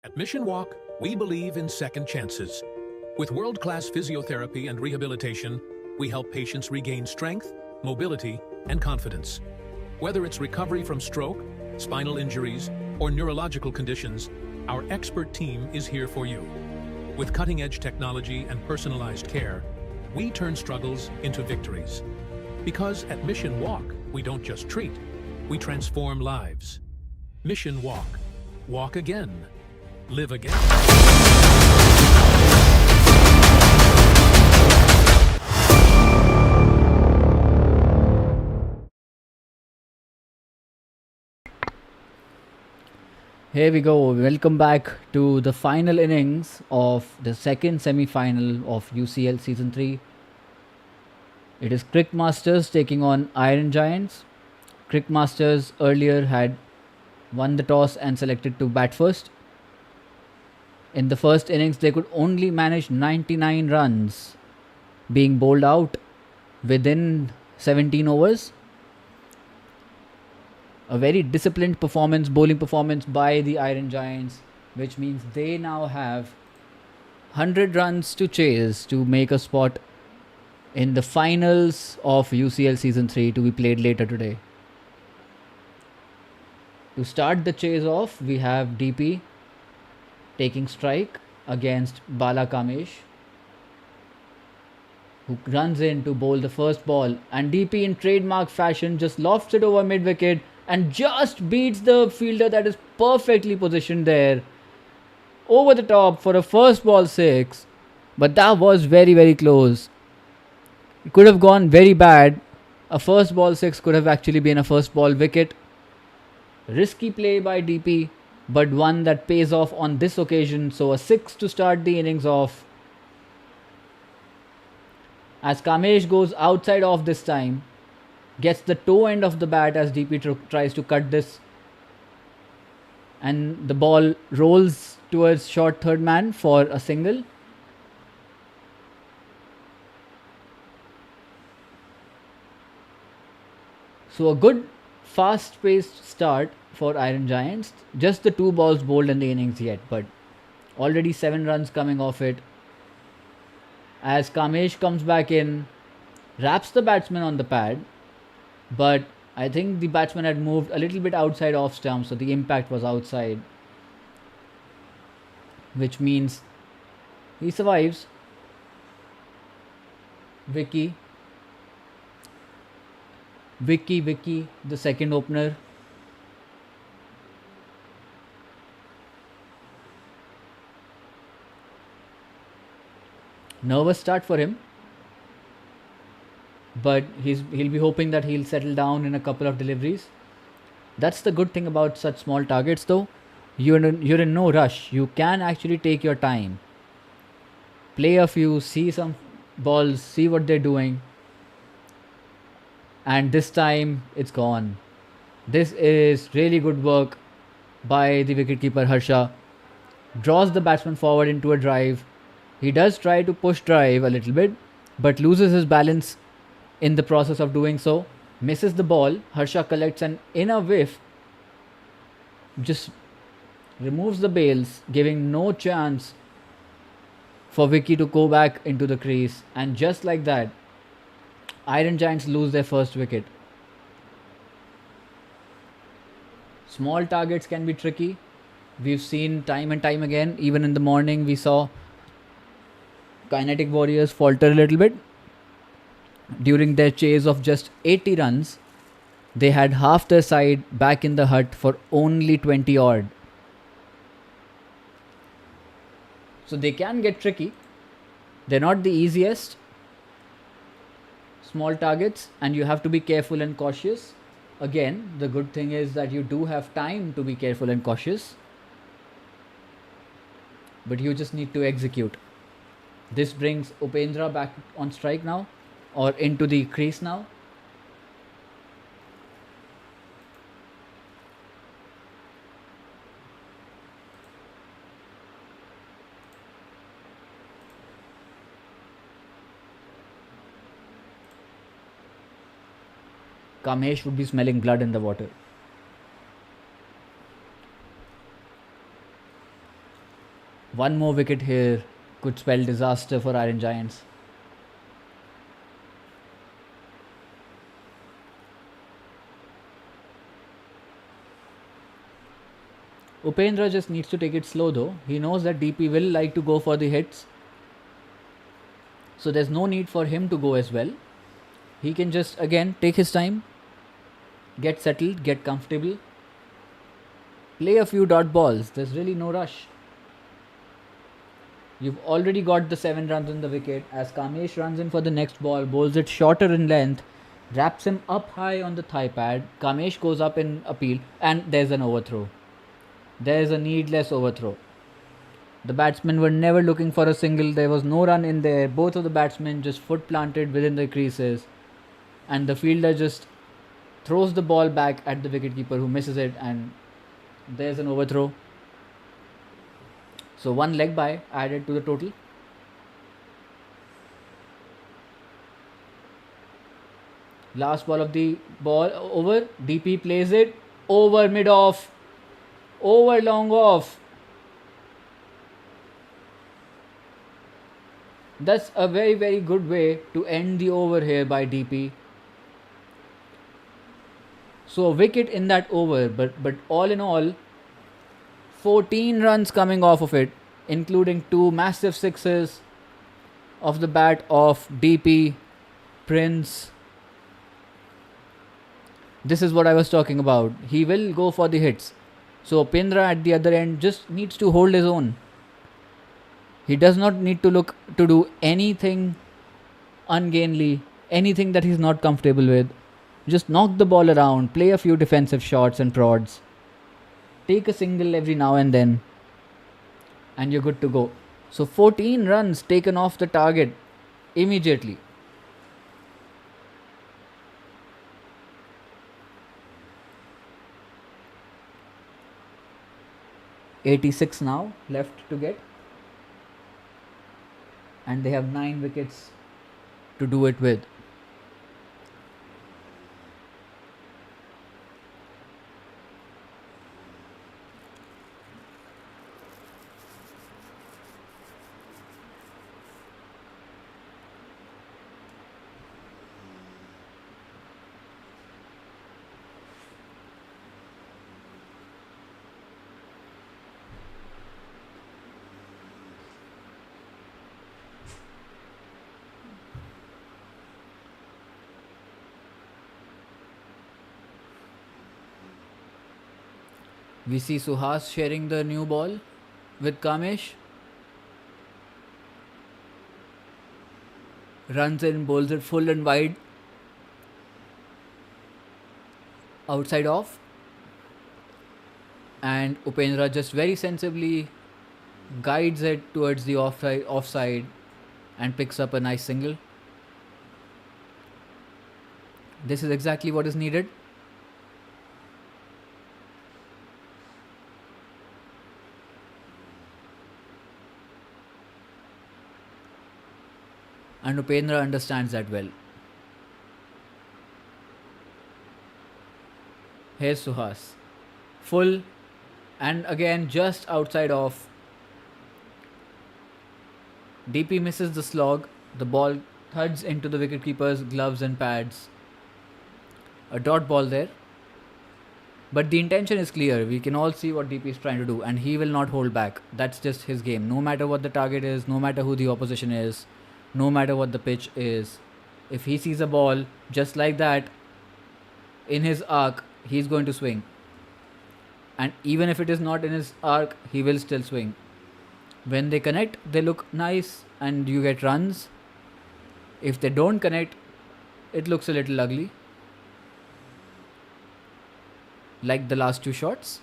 At Mission Walk, we believe in second chances. With world-class physiotherapy and rehabilitation, we help patients regain strength, mobility, and confidence. Whether it's recovery from stroke, spinal injuries, or neurological conditions, our expert team is here for you. With cutting-edge technology and personalized care, we turn struggles into victories. Because at Mission Walk, we don't just treat, we transform lives. Mission Walk. Walk again. Live again. Here we go. Welcome back to the final innings of the second semi-final of UCL Season 3. It is Cric Masters taking on Iron Giants. Cric Masters earlier had won the toss and selected to bat first. In the first innings, they could only manage 99 runs, being bowled out within 17 overs. A very disciplined performance, bowling performance by the Iron Giants, which means they now have 100 runs to chase to make a spot in the finals of UCL Season 3 to be played later today. To start the chase off, we have DP taking strike against Bala Kamesh, who runs in to bowl the first ball, and DP in trademark fashion just lofts it over mid-wicket and just beats the fielder that is perfectly positioned there over the top for a first ball 6. But that was very, very close. It could have gone very bad. A first ball 6 could have actually been a first ball wicket. Risky play by DP, but one that pays off on this occasion. So a 6 to start the innings off. As Kamesh goes outside off this time, gets the toe end of the bat as DP tries to cut this, and the ball rolls towards short third man for a single. So a good fast paced start for Iron Giants. Just the 2 balls bowled in the innings yet, but already 7 runs coming off it. As Kamesh comes back in, wraps the batsman on the pad, but I think the batsman had moved a little bit outside off stump, so the impact was outside, which means he survives. Vicky, the second opener. Nervous start for him, but he'll be hoping that he'll settle down in a couple of deliveries. That's the good thing about such small targets though. You're in no rush. You can actually take your time. Play a few, see some balls, see what they're doing. And this time it's gone. This is really good work by the wicketkeeper Harsha. Draws the batsman forward into a drive. He does try to push drive a little bit, but loses his balance in the process of doing so. Misses the ball. Harsha collects an inner whiff. Just removes the bails, giving no chance for Vicky to go back into the crease. And just like that, Iron Giants lose their first wicket. Small targets can be tricky. We've seen time and time again. Even in the morning, we saw Kinetic Warriors falter a little bit. During their chase of just 80 runs, they had half their side back in the hut for only 20 odd. So they can get tricky. They're not the easiest. Small targets, and you have to be careful and cautious. Again, the good thing is that you do have time to be careful and cautious, but you just need to execute. This brings Upendra back on strike now, or into the crease now. Kamesh would be smelling blood in the water. One more wicket here could spell disaster for Iron Giants. Upendra just needs to take it slow though. He knows that DP will like to go for the hits. So there's no need for him to go as well. He can just again take his time, get settled, get comfortable, play a few dot balls. There's really no rush. You've already got the 7 runs on the wicket as Kamesh runs in for the next ball, bowls it shorter in length, wraps him up high on the thigh pad. Kamesh goes up in appeal and there's an overthrow. There's a needless overthrow. The batsmen were never looking for a single. There was no run in there. Both of the batsmen just foot planted within the creases. And the fielder just throws the ball back at the wicketkeeper who misses it. And there's an overthrow. So one leg by added to the total. Last ball of the ball over. DP plays it over mid off. Over long off. That's a very, very good way to end the over here by DP. So a wicket in that over, but all in all, 14 runs coming off of it, including 2 massive sixes of the bat of DP, Prince. This is what I was talking about. He will go for the hits. So Upendra at the other end just needs to hold his own. He does not need to look to do anything ungainly, anything that he's not comfortable with. Just knock the ball around, play a few defensive shots and prods. Take a single every now and then. And you're good to go. So 14 runs taken off the target immediately. $86 now left to get. And they have 9 wickets to do it with. We see Suhas sharing the new ball with Kamesh. Runs in, bowls it full and wide. Outside off. And Upendra just very sensibly guides it towards the offside and picks up a nice single. This is exactly what is needed. And Upendra understands that well. Here's Suhas. Full and again just outside off. DP misses the slog. The ball thuds into the wicketkeeper's gloves and pads. A dot ball there. But the intention is clear. We can all see what DP is trying to do and he will not hold back. That's just his game. No matter what the target is, no matter who the opposition is, no matter what the pitch is, if he sees a ball just like that in his arc, he's going to swing. And even if it is not in his arc, he will still swing. When they connect, they look nice and you get runs. If they don't connect, it looks a little ugly. Like the last 2 shots.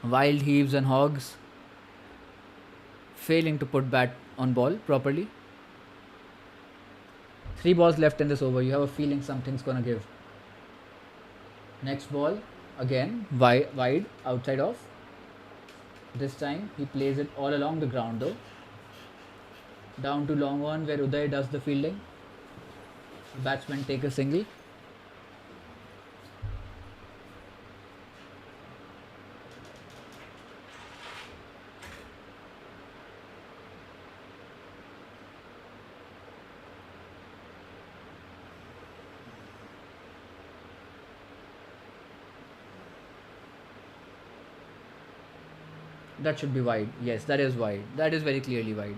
Wild heaves and hogs. Failing to put bat on ball properly. 3 balls left in this over. You have a feeling something's gonna give. Next ball, again wide, outside off. This time he plays it all along the ground though. Down to long on where Uday does the fielding. The batsmen take a single. That should be wide. Yes, that is wide. That is very clearly wide.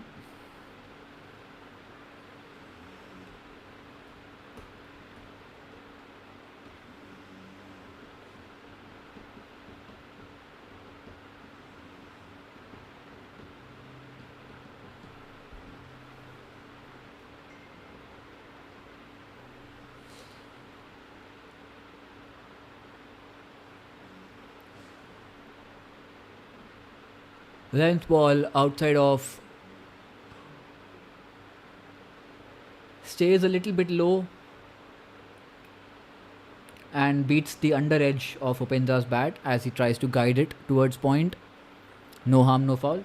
Length ball outside off. Stays a little bit low and beats the under edge of Upendra's bat as he tries to guide it towards point. No harm, no foul.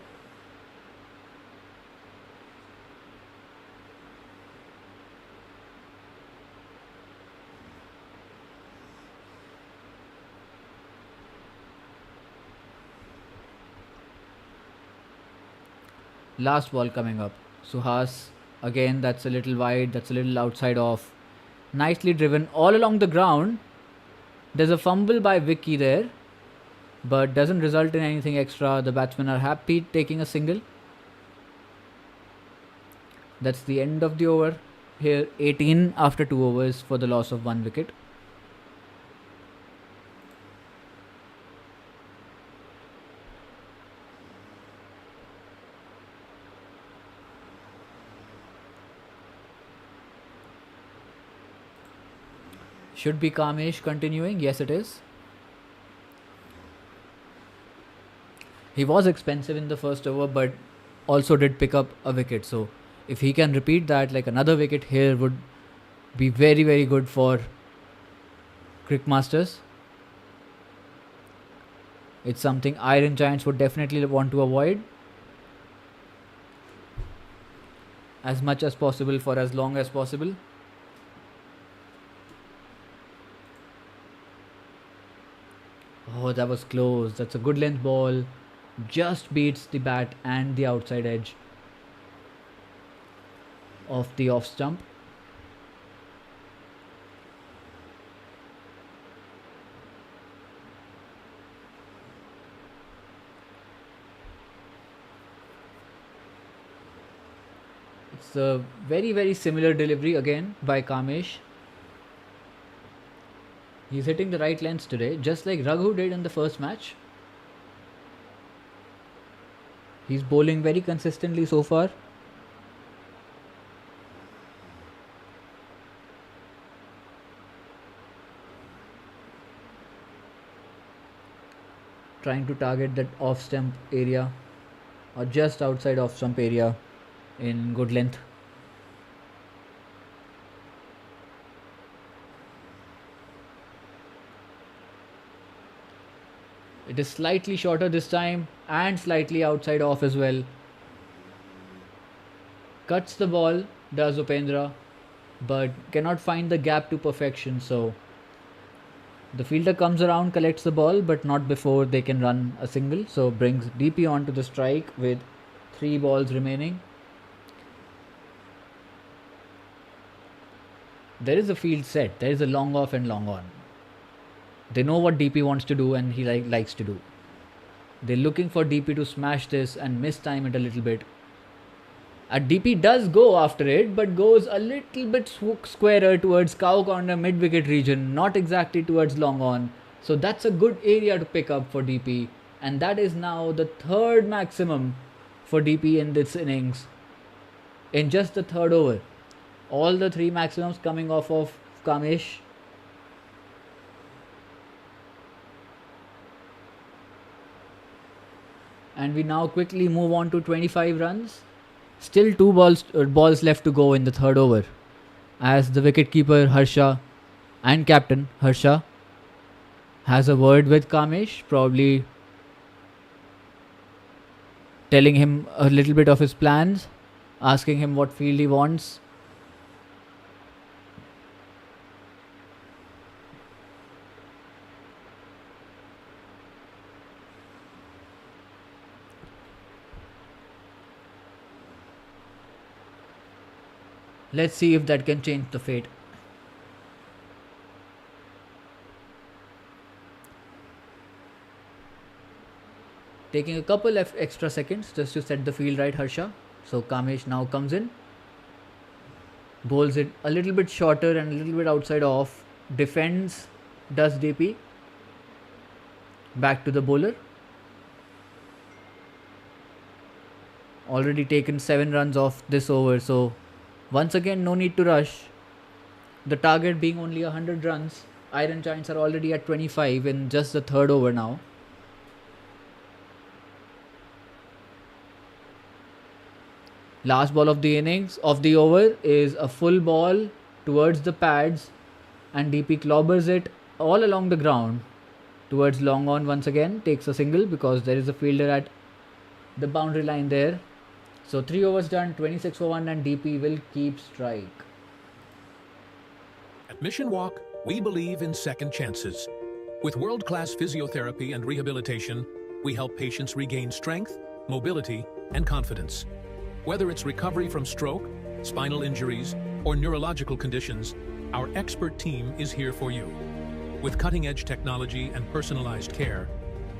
Last ball coming up. Suhas, again, that's a little wide, that's a little outside off. Nicely driven all along the ground. There's a fumble by Vicky there, but doesn't result in anything extra. The batsmen are happy taking a single. That's the end of the over. Here, 18 after 2 overs for the loss of 1 wicket. Should be Kamesh continuing. Yes, it is. He was expensive in the first over, but also did pick up a wicket. So if he can repeat that, like another wicket here would be very, very good for Cric Masters. It's something Iron Giants would definitely want to avoid as much as possible for as long as possible. Oh, that was close. That's a good length ball. Just beats the bat and the outside edge of the off stump. It's a very, very similar delivery again by Kamesh. He's hitting the right lengths today, just like Raghu did in the first match. He's bowling very consistently so far. Trying to target that off stump area or just outside off stump area in good length. It is slightly shorter this time and slightly outside off as well. Cuts the ball, does Upendra, but cannot find the gap to perfection. So the fielder comes around, collects the ball, but not before they can run a single. So brings DP onto the strike with 3 balls remaining. There is a field set. There is a long off and long on. They know what DP wants to do and he likes to do. They're looking for DP to smash this and mistime it a little bit. DP does go after it, but goes a little bit squarer towards cow corner mid-wicket region, not exactly towards long on. So that's a good area to pick up for DP. And that is now the 3rd maximum for DP in this innings. In just the 3rd over. All the 3 maximums coming off of Kamesh. And we now quickly move on to 25 runs. Still 2 balls left to go in the 3rd over, as the wicketkeeper Harsha and captain Harsha has a word with Kamesh, probably telling him a little bit of his plans, asking him what field he wants. Let's see if that can change the fate. taking a couple of extra seconds just to set the field right, Harsha. So Kamesh now comes in, bowls it a little bit shorter and a little bit outside off, defends, does DP, back to the bowler. Already taken 7 runs off this over, so once again no need to rush. The target being only 100 runs, Iron Giants are already at 25 in just the third over now. Last ball of the innings, of the over, is a full ball towards the pads and DP clobbers it all along the ground towards long on once again, takes a single because there is a fielder at the boundary line there. So 3 overs done, 26 for 1 and DP will keep strike. At Mission Walk, we believe in second chances. With world-class physiotherapy and rehabilitation, we help patients regain strength, mobility, and confidence. Whether it's recovery from stroke, spinal injuries, or neurological conditions, our expert team is here for you. With cutting-edge technology and personalized care,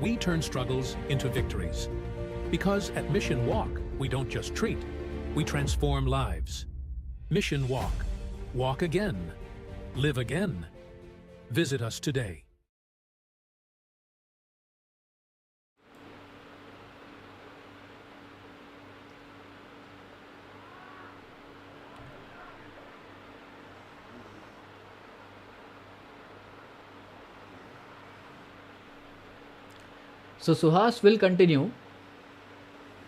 we turn struggles into victories. Because at Mission Walk, we don't just treat, we transform lives. Mission Walk. Walk again. Live again. Visit us today. So Suhas will continue,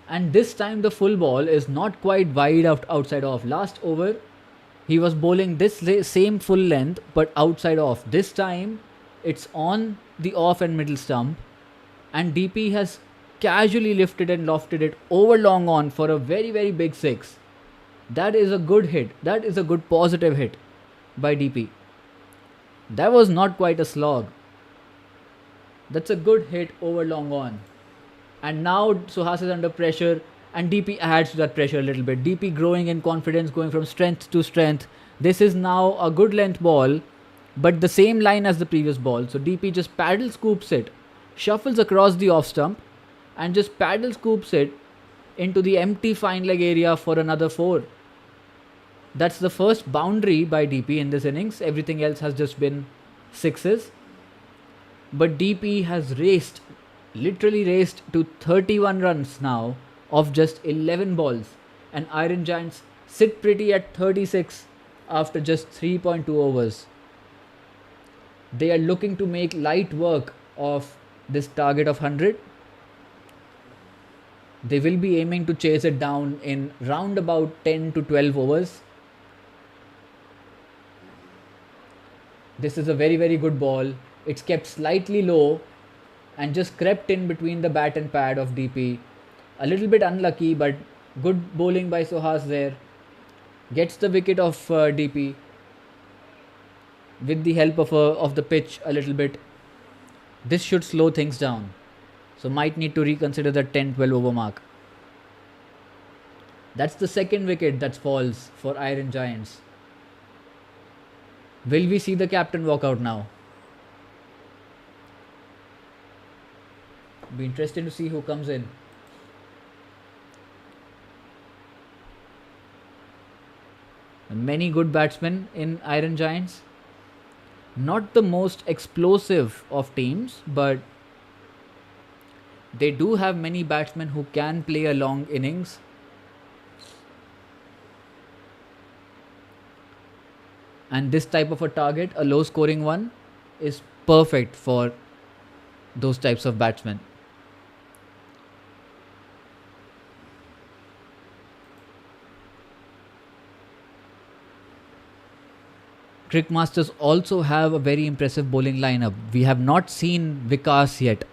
and this time the full ball is not quite wide outside off. Last over he was bowling this same full length but outside off. This time it's on the off and middle stump, and DP has casually lifted and lofted it over long on for a very, very big 6. That is a good hit. That is a good positive hit by DP. That was not quite a slog. That's a good hit over long on. And now Suhas is under pressure and DP adds to that pressure a little bit. DP growing in confidence, going from strength to strength. This is now a good length ball, but the same line as the previous ball. So DP just paddle scoops it, shuffles across the off stump and just paddle scoops it into the empty fine leg area for another 4. That's the first boundary by DP in this innings. Everything else has just been 6s. But DP has raced, literally raced to 31 runs now of just 11 balls. And Iron Giants sit pretty at 36 after just 3.2 overs. They are looking to make light work of this target of 100. They will be aiming to chase it down in round about 10 to 12 overs. This is a very, very good ball. It's kept slightly low and just crept in between the bat and pad of DP. A little bit unlucky, but good bowling by Suhas there. Gets the wicket of DP with the help of the pitch a little bit. This should slow things down. So might need to reconsider the 10-12 over mark. That's the second wicket that falls for Iron Giants. Will we see the captain walk out now? Be interesting to see who comes in. Many good batsmen in Iron Giants. Not the most explosive of teams, but they do have many batsmen who can play a long innings. And this type of a target, a low scoring one, is perfect for those types of batsmen. Cric Masters also have a very impressive bowling lineup. We have not seen Vikas yet.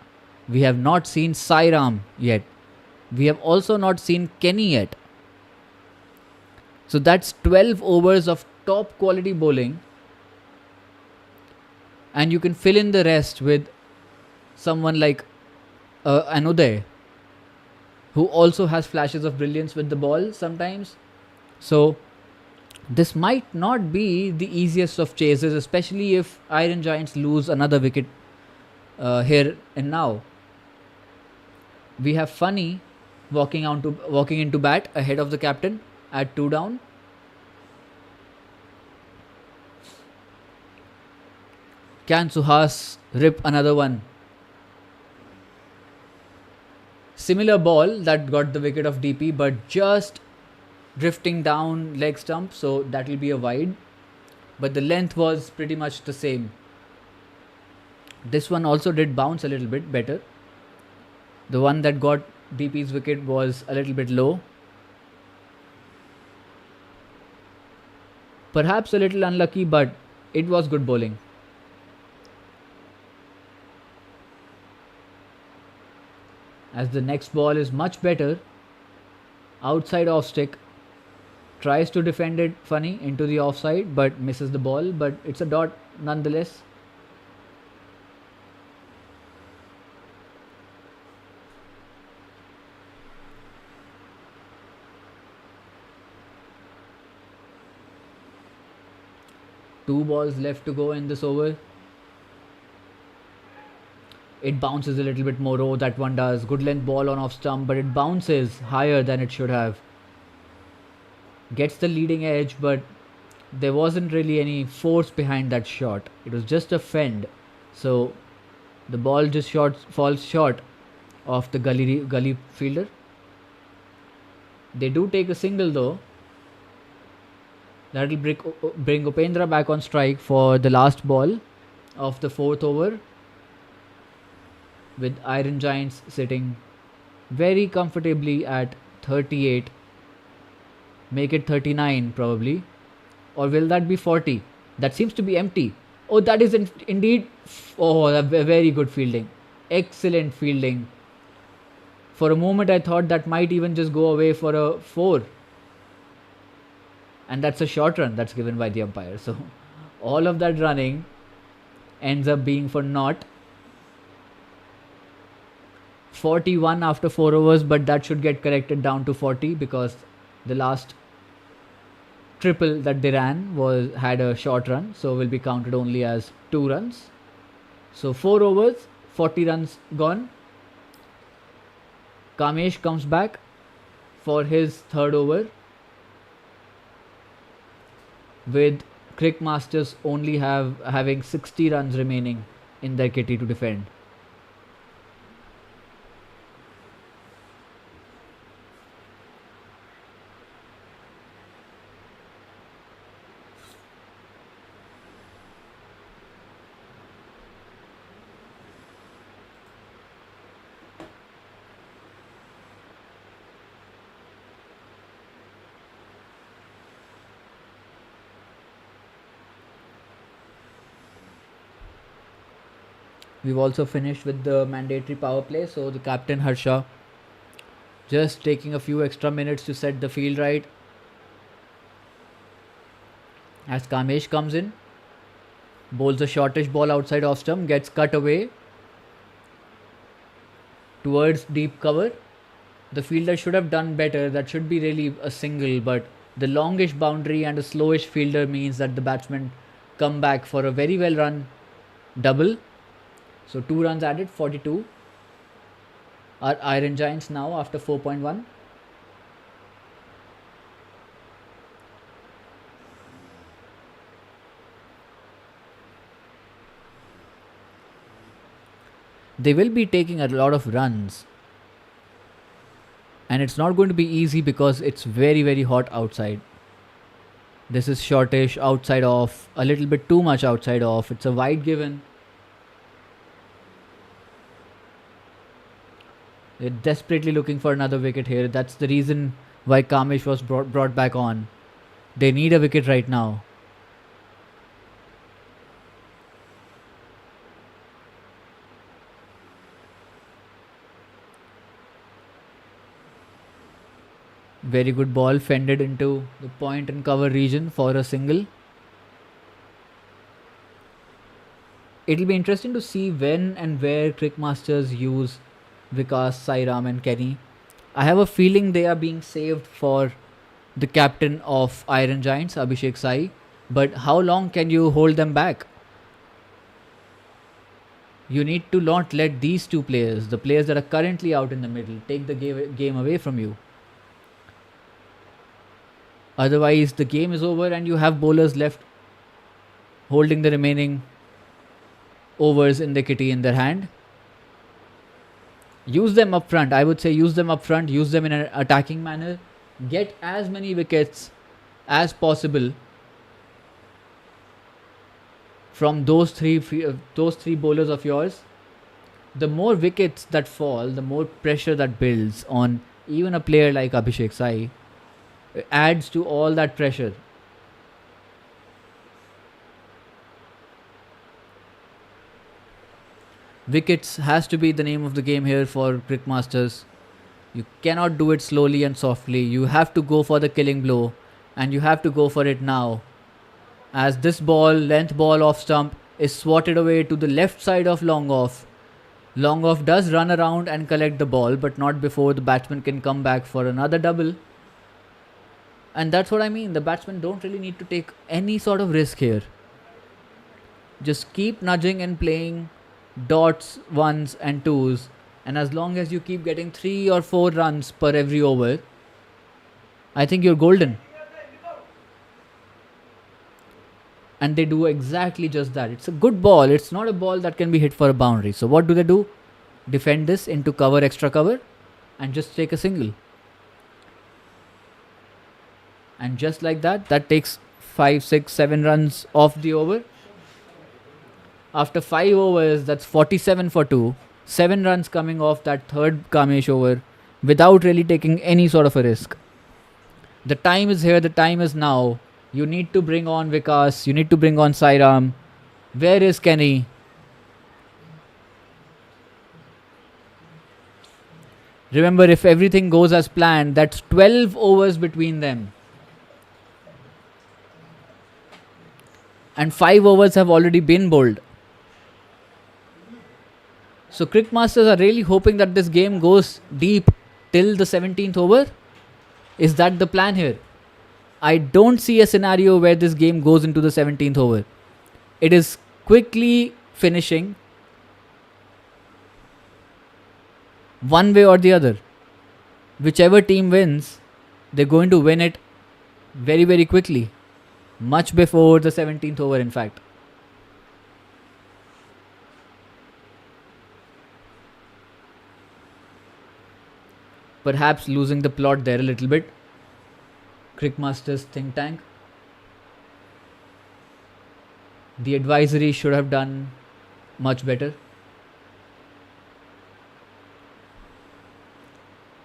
We have not seen Sairam yet. We have also not seen Kenny yet. So that's 12 overs of top quality bowling. And you can fill in the rest with someone like Anuday, who also has flashes of brilliance with the ball sometimes. So this might not be the easiest of chases, especially if Iron Giants lose another wicket here and now. We have Funny walking into bat ahead of the captain at 2 down. Can Suhas rip another one? Similar ball that got the wicket of DP, but just drifting down leg stump, so that will be a wide. But the length was pretty much the same. This one also did bounce a little bit better. The one that got DP's wicket was a little bit low. Perhaps a little unlucky, but it was good bowling. As the next ball is much better, outside off stick, tries to defend it Funny into the offside, but misses the ball, but it's a dot nonetheless. Two balls left to go in this over. It bounces a little bit more. Oh, that one does. Good length ball on off stump, but it bounces higher than it should have. Gets the leading edge, but there wasn't really any force behind that shot. It was just a fend. So the ball just falls short of the gully fielder. They do take a single though. That will bring Upendra back on strike for the last ball of the 4th over, with Iron Giants sitting very comfortably at 38. Make it 39 probably. Or will that be 40? That seems to be empty. Oh, that is indeed. Oh, very good fielding. Excellent fielding. For a moment I thought that might even just go away for a 4. And that's a short run that's given by the umpire. So all of that running ends up being for naught. 41 after 4 overs, but that should get corrected down to 40 because the last triple that they ran had a short run, so will be counted only as 2 runs. So 4 overs, 40 runs gone. Kamesh comes back for his 3rd over, with Cric Masters only having 60 runs remaining in their kitty to defend. We've also finished with the mandatory power play, so the captain Harsha just taking a few extra minutes to set the field right. As Kamesh comes in, bowls a shortish ball outside off stump, gets cut away towards deep cover. The fielder should have done better. That should be really a single, but the longish boundary and a slowish fielder means that the batsmen come back for a very well run double. So 2 runs added, 42 are Iron Giants now after 4.1. They will be taking a lot of runs, and it's not going to be easy because it's very, very hot outside. This is shortish, outside off, a little bit too much outside off. It's a wide given. They're desperately looking for another wicket here. That's the reason why Kamesh was brought back on. They need a wicket right now. Very good ball, fended into the point and cover region for a single. It'll be interesting to see when and where Cric Masters use Vikas, Sairam and Kenny. I have a feeling they are being saved for the captain of Iron Giants, Abhishek Sai. But how long can you hold them back? You need to not let these two players, the players that are currently out in the middle, take the game away from you. Otherwise, the game is over and you have bowlers left holding the remaining overs in the kitty in their hand. Use them up front. I would say use them up front. Use them in an attacking manner. Get as many wickets as possible from those three bowlers of yours. The more wickets that fall, the more pressure that builds on even a player like Abhishek Sai. It adds to all that pressure. Wickets has to be the name of the game here for Cric Masters. You cannot do it slowly and softly. You have to go for the killing blow, and you have to go for it now. As this ball, length ball off stump, is swatted away to the left side of long off. Long off does run around and collect the ball, but not before the batsman can come back for another double. And that's what I mean. The batsmen don't really need to take any sort of risk here. Just keep nudging and playing dots, ones and twos, and as long as you keep getting 3 or 4 runs per every over, I think you're golden. And they do exactly just that. It's a good ball. It's not a ball that can be hit for a boundary. So what do? Defend this into cover, extra cover, and just take a single. And just like that, that takes 5, 6, 7 runs off the over. After 5 overs, that's 47 for 2. 7 runs coming off that third Kamesh over without really taking any sort of a risk. The time is here. The time is now. You need to bring on Vikas. You need to bring on Sairam. Where is Kenny? Remember, if everything goes as planned, that's 12 overs between them. And 5 overs have already been bowled. So Cric Masters are really hoping that this game goes deep till the 17th over. Is that the plan here? I don't see a scenario where this game goes into the 17th over. It is quickly finishing one way or the other. Whichever team wins, they're going to win it very, very quickly. Much before the 17th over, in fact. Perhaps losing the plot there a little bit. Cric Masters think tank. The advisory should have done much better.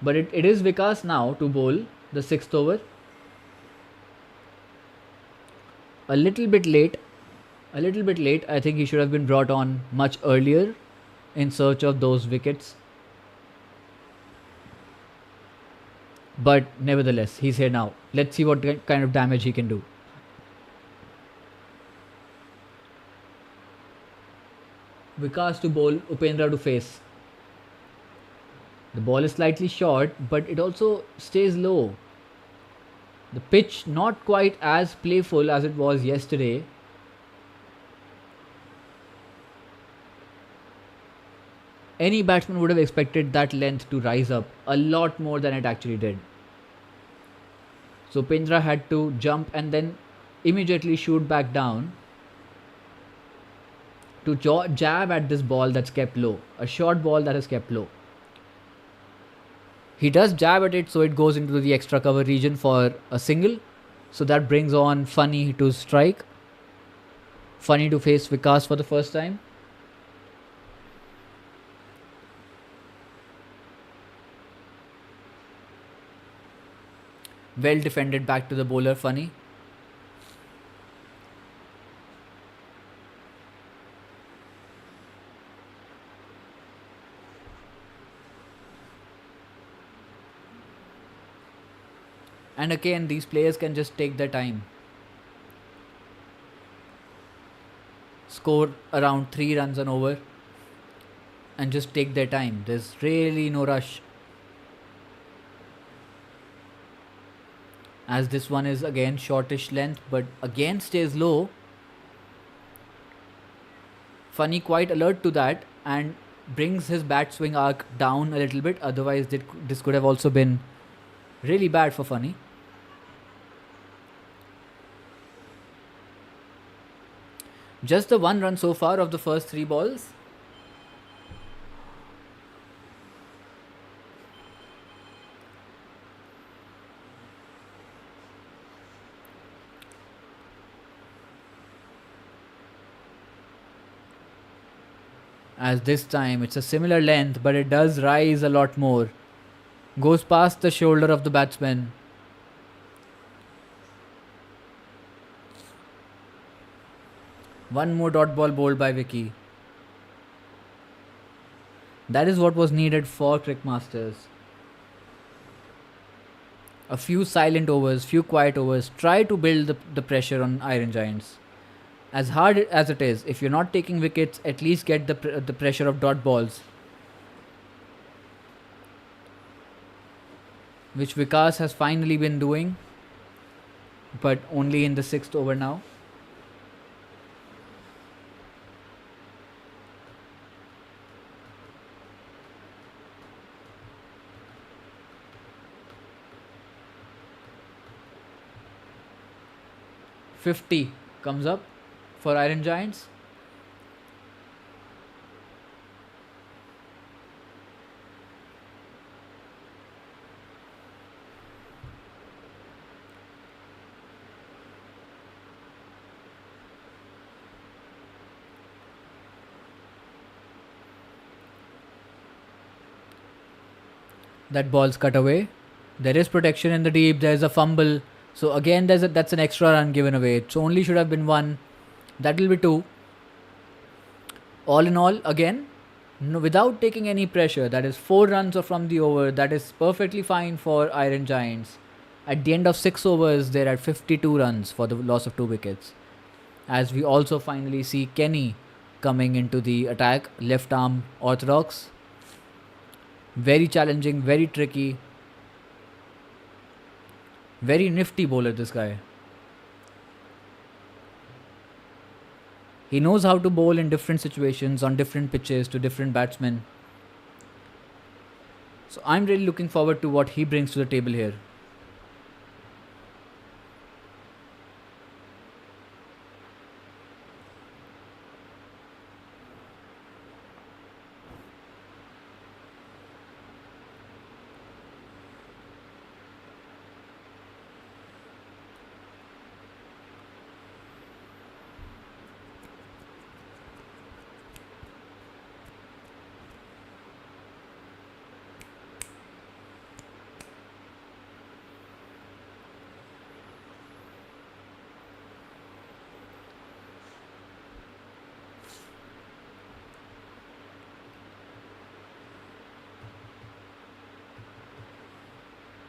But it is Vikas now to bowl the 6th over. A little bit late. I think he should have been brought on much earlier in search of those wickets. But nevertheless, he's here now. Let's see what kind of damage he can do. Vikas to bowl, Upendra to face. The ball is slightly short, but it also stays low. The pitch not quite as playful as it was yesterday. Any batsman would have expected that length to rise up a lot more than it actually did. So Upendra had to jump and then immediately shoot back down to jab at this ball that's kept low. A short ball that is kept low. He does jab at it, so it goes into the extra cover region for a single. So that brings on Funny to strike. Funny to face Vikas for the first time. Well defended back to the bowler, Funny. And again, these players can just take their time. Score around 3 runs an over and just take their time. There's really no rush. As this one is again shortish length, but again stays low. Funny quite alert to that. and brings his bat swing arc down a little bit. Otherwise, this could have also been really bad for Funny. Just the 1 run so far of the first 3 balls. As this time it's a similar length, but it does rise a lot more. Goes past the shoulder of the batsman. One more dot ball bowled by Vicky. That is what was needed for Cric Masters. A few silent overs, few quiet overs. Try to build the pressure on Iron Giants. As hard as it is, if you're not taking wickets, at least get the pressure of dot balls, which Vikas has finally been doing, but only in the 6th over now. $50 comes up for Iron Giants. That ball's cut away. There is protection in the deep. There's a fumble. So again, that's an extra run given away. It only should have been 1. That will be 2. All in all, again, without taking any pressure, that is 4 runs from the over. That is perfectly fine for Iron Giants. At the end of 6 overs, they're at 52 runs for the loss of 2 wickets. As we also finally see Kenny coming into the attack, left arm orthodox. Very challenging, very tricky. Very nifty bowler, this guy. He knows how to bowl in different situations, on different pitches, to different batsmen. So I'm really looking forward to what he brings to the table here.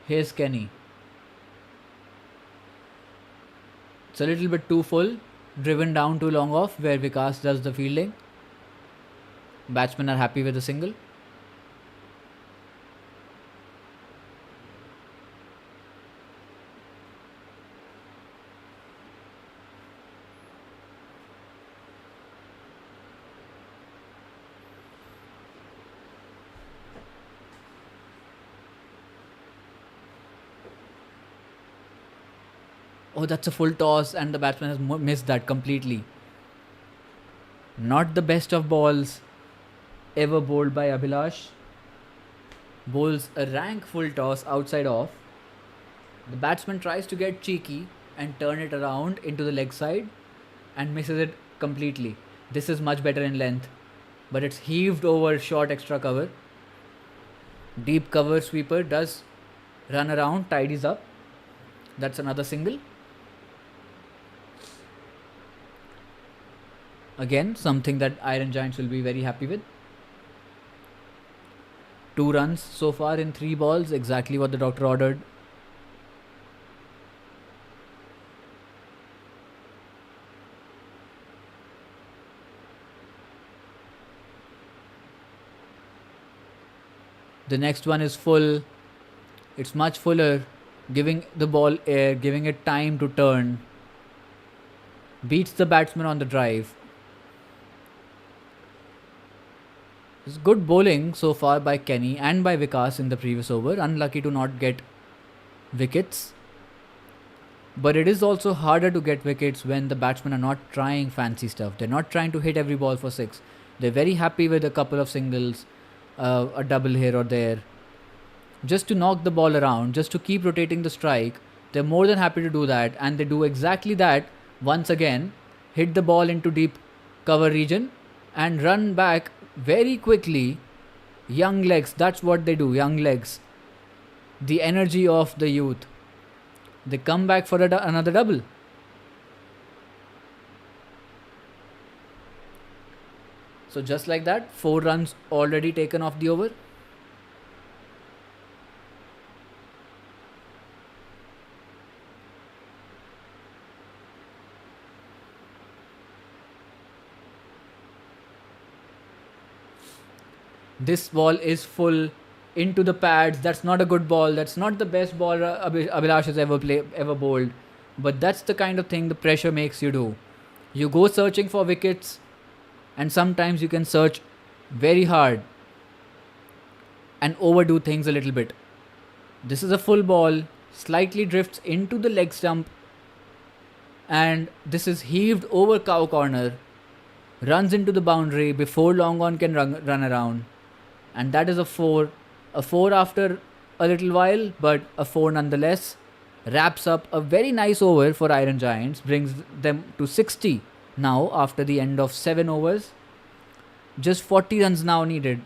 Here's Kenny. It's a little bit too full, driven down too long off, where Vikas does the fielding. Batsmen are happy with the single. Oh, that's a full toss, and the batsman has missed that completely. Not the best of balls ever bowled by Abhilash. Bowls a rank full toss outside off. The batsman tries to get cheeky and turn it around into the leg side and misses it completely. This is much better in length, but it's heaved over short extra cover. Deep cover sweeper does run around, tidies up. That's another single. Again, something that Iron Giants will be very happy with. 2 runs so far in 3 balls, exactly what the doctor ordered. The next one is full. It's much fuller, giving the ball air, giving it time to turn. Beats the batsman on the drive. It's good bowling so far by Kenny and by Vikas in the previous over. Unlucky to not get wickets. But it is also harder to get wickets when the batsmen are not trying fancy stuff. They're not trying to hit every ball for six. They're very happy with a couple of singles, a double here or there. Just to knock the ball around, just to keep rotating the strike. They're more than happy to do that, and they do exactly that once again. Hit the ball into deep cover region and run back very quickly. Young legs, that's what they do, young legs. The energy of the youth. They come back for another double. So just like that, 4 runs already taken off the over. This ball is full into the pads. That's not a good ball. That's not the best ball Abhilash has ever bowled. But that's the kind of thing the pressure makes you do. You go searching for wickets, and sometimes you can search very hard and overdo things a little bit. This is a full ball, slightly drifts into the leg stump, and this is heaved over cow corner, runs into the boundary before long on can run around. And that is a 4. A 4 after a little while, but a 4 nonetheless. Wraps up a very nice over for Iron Giants, brings them to 60 now after the end of 7 overs. Just 40 runs now needed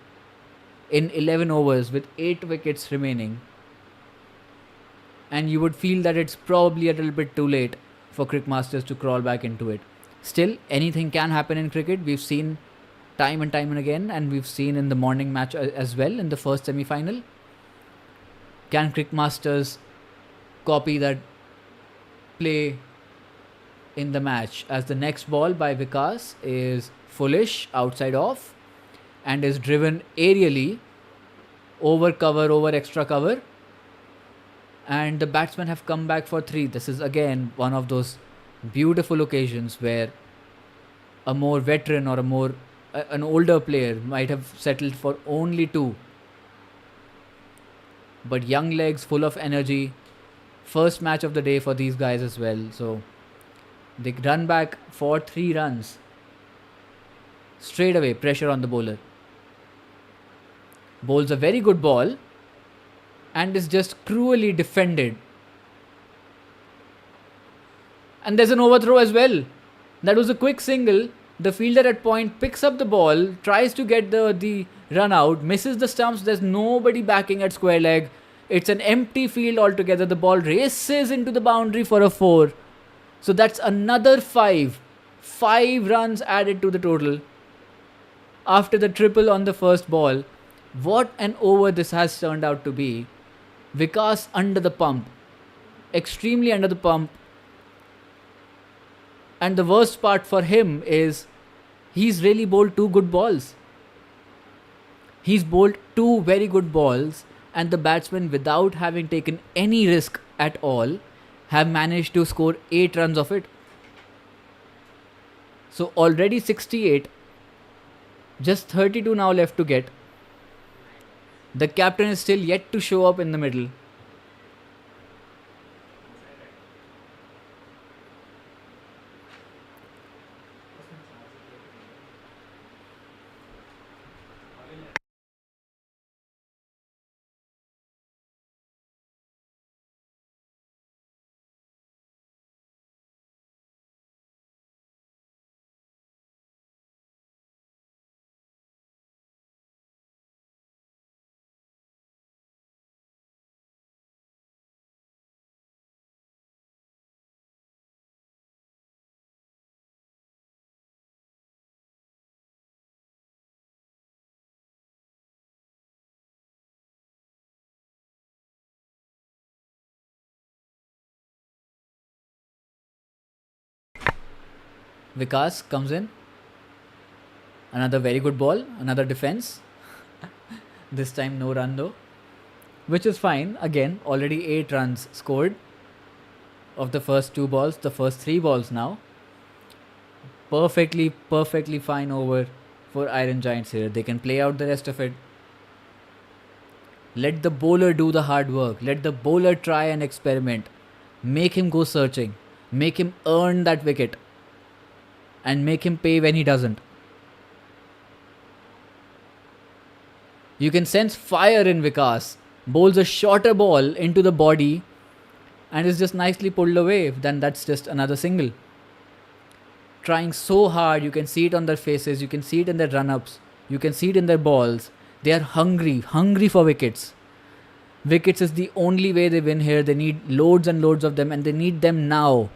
in 11 overs with 8 wickets remaining. And you would feel that it's probably a little bit too late for Cric Masters to crawl back into it. Still, anything can happen in cricket. We've seen time and again, and we've seen in the morning match as well in the first semi-final. Can Cric Masters copy that play in the match, as the next ball by Vikas is foolish, outside off, and is driven aerially over cover, over extra cover, and the batsmen have come back for 3. This is again one of those beautiful occasions where a more veteran or an older player might have settled for only 2. But young legs, full of energy. First match of the day for these guys as well. So they run back for 3 runs. Straight away, pressure on the bowler. Bowls a very good ball and is just cruelly defended. And there's an overthrow as well. That was a quick single. The fielder at point picks up the ball, tries to get the run out, misses the stumps. There's nobody backing at square leg. It's an empty field altogether. The ball races into the boundary for a 4. So that's another 5. 5 runs added to the total after the triple on the first ball. What an over this has turned out to be. Vikas under the pump. Extremely under the pump. And the worst part for him is he's really bowled 2 good balls. He's bowled 2 very good balls, and the batsmen, without having taken any risk at all, have managed to score 8 runs of it. So already 68, just 32 now left to get. The captain is still yet to show up in the middle. Vikas comes in. Another very good ball. Another defense. This time no run though. Which is fine. Again, already 8 runs scored of the first 2 balls. The first 3 balls now. Perfectly fine over for Iron Giants here. They can play out the rest of it. Let the bowler do the hard work. Let the bowler try and experiment. Make him go searching. Make him earn that wicket. And make him pay when he doesn't. You can sense fire in Vikas. Bowls a shorter ball into the body and is just nicely pulled away. Then that's just another single. Trying so hard, you can see it on their faces, you can see it in their run-ups, you can see it in their balls. They are hungry for wickets. Wickets is the only way they win here. They need loads and loads of them, and they need them now.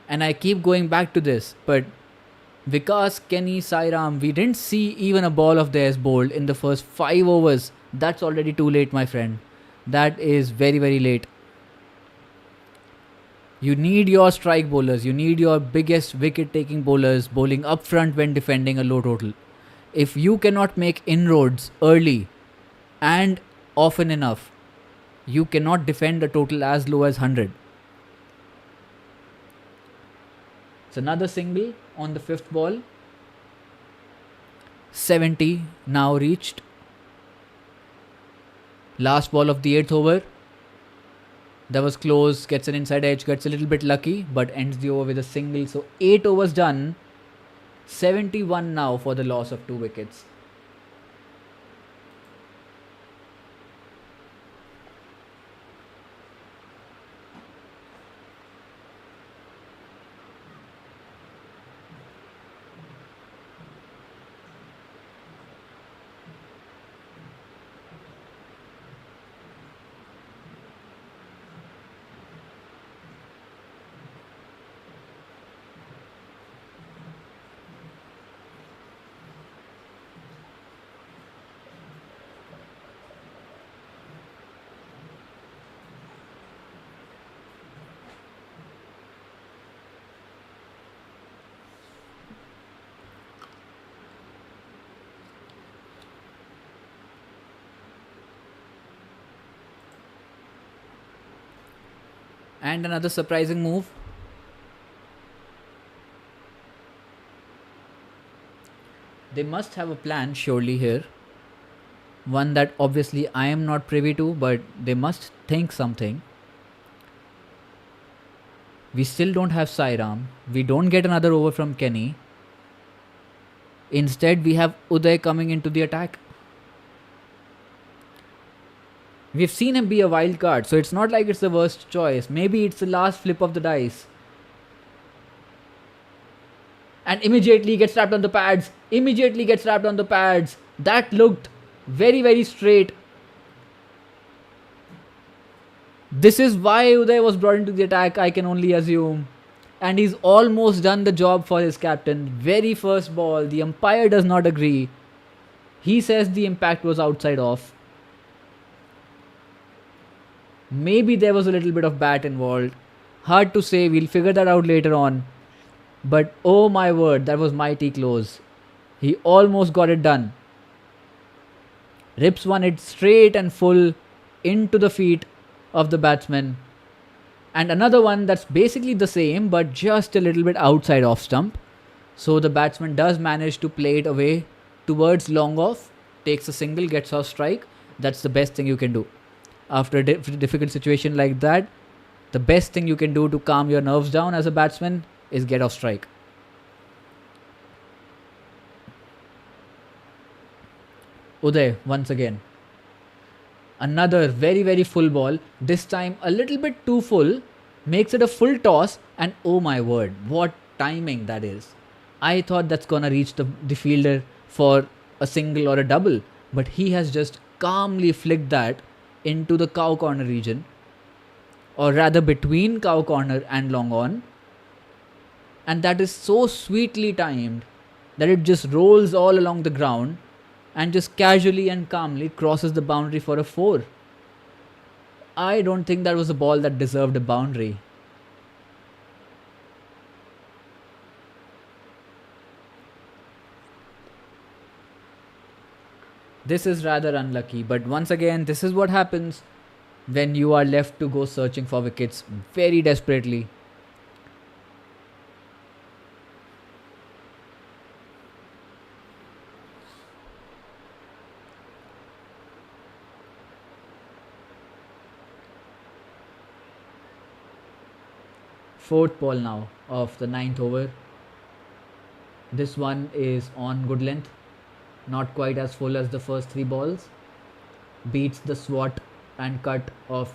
And I keep going back to this, but Vikas, Kenny, Sairam, we didn't see even a ball of theirs bowled in the first 5 overs. That's already too late, my friend. That is very, very late. You need your strike bowlers. You need your biggest wicket-taking bowlers bowling up front when defending a low total. If you cannot make inroads early and often enough, you cannot defend a total as low as 100. It's another single on the 5th ball. 70 now reached. Last ball of the 8th over. That was close, gets an inside edge, gets a little bit lucky, but ends the over with a single. So 8 overs done. 71 now for the loss of 2 wickets. And another surprising move. They must have a plan surely here. One that obviously I am not privy to, but they must think something. We still don't have Sairam. We don't get another over from Kenny. Instead, we have Uday coming into the attack. We've seen him be a wild card, so it's not like it's the worst choice. Maybe it's the last flip of the dice. And immediately gets trapped on the pads. That looked very, very straight. This is why Uday was brought into the attack, I can only assume. And he's almost done the job for his captain. Very first ball, the umpire does not agree. He says the impact was outside off. Maybe there was a little bit of bat involved. Hard to say, we'll figure that out later on. But oh my word, that was mighty close. He almost got it done. Rips one it straight and full into the feet of the batsman. And another one that's basically the same, but just a little bit outside off stump. So the batsman does manage to play it away towards long off. Takes a single, gets off strike. That's the best thing you can do. After a difficult situation like that, the best thing you can do to calm your nerves down as a batsman is get off strike. Uday once again. Another very, very full ball. This time a little bit too full. Makes it a full toss. And oh my word, what timing that is. I thought that's gonna reach the fielder for a single or a double. But he has just calmly flicked that into the cow corner region, or rather between cow corner and long on, and that is so sweetly timed that it just rolls all along the ground and just casually and calmly crosses the boundary for a 4. I don't think that was a ball that deserved a boundary. This is rather unlucky, but once again, this is what happens when you are left to go searching for wickets very desperately. Fourth ball now of the 9th over. This one is on good length, not quite as full as the first 3 balls. Beats the swat and cut of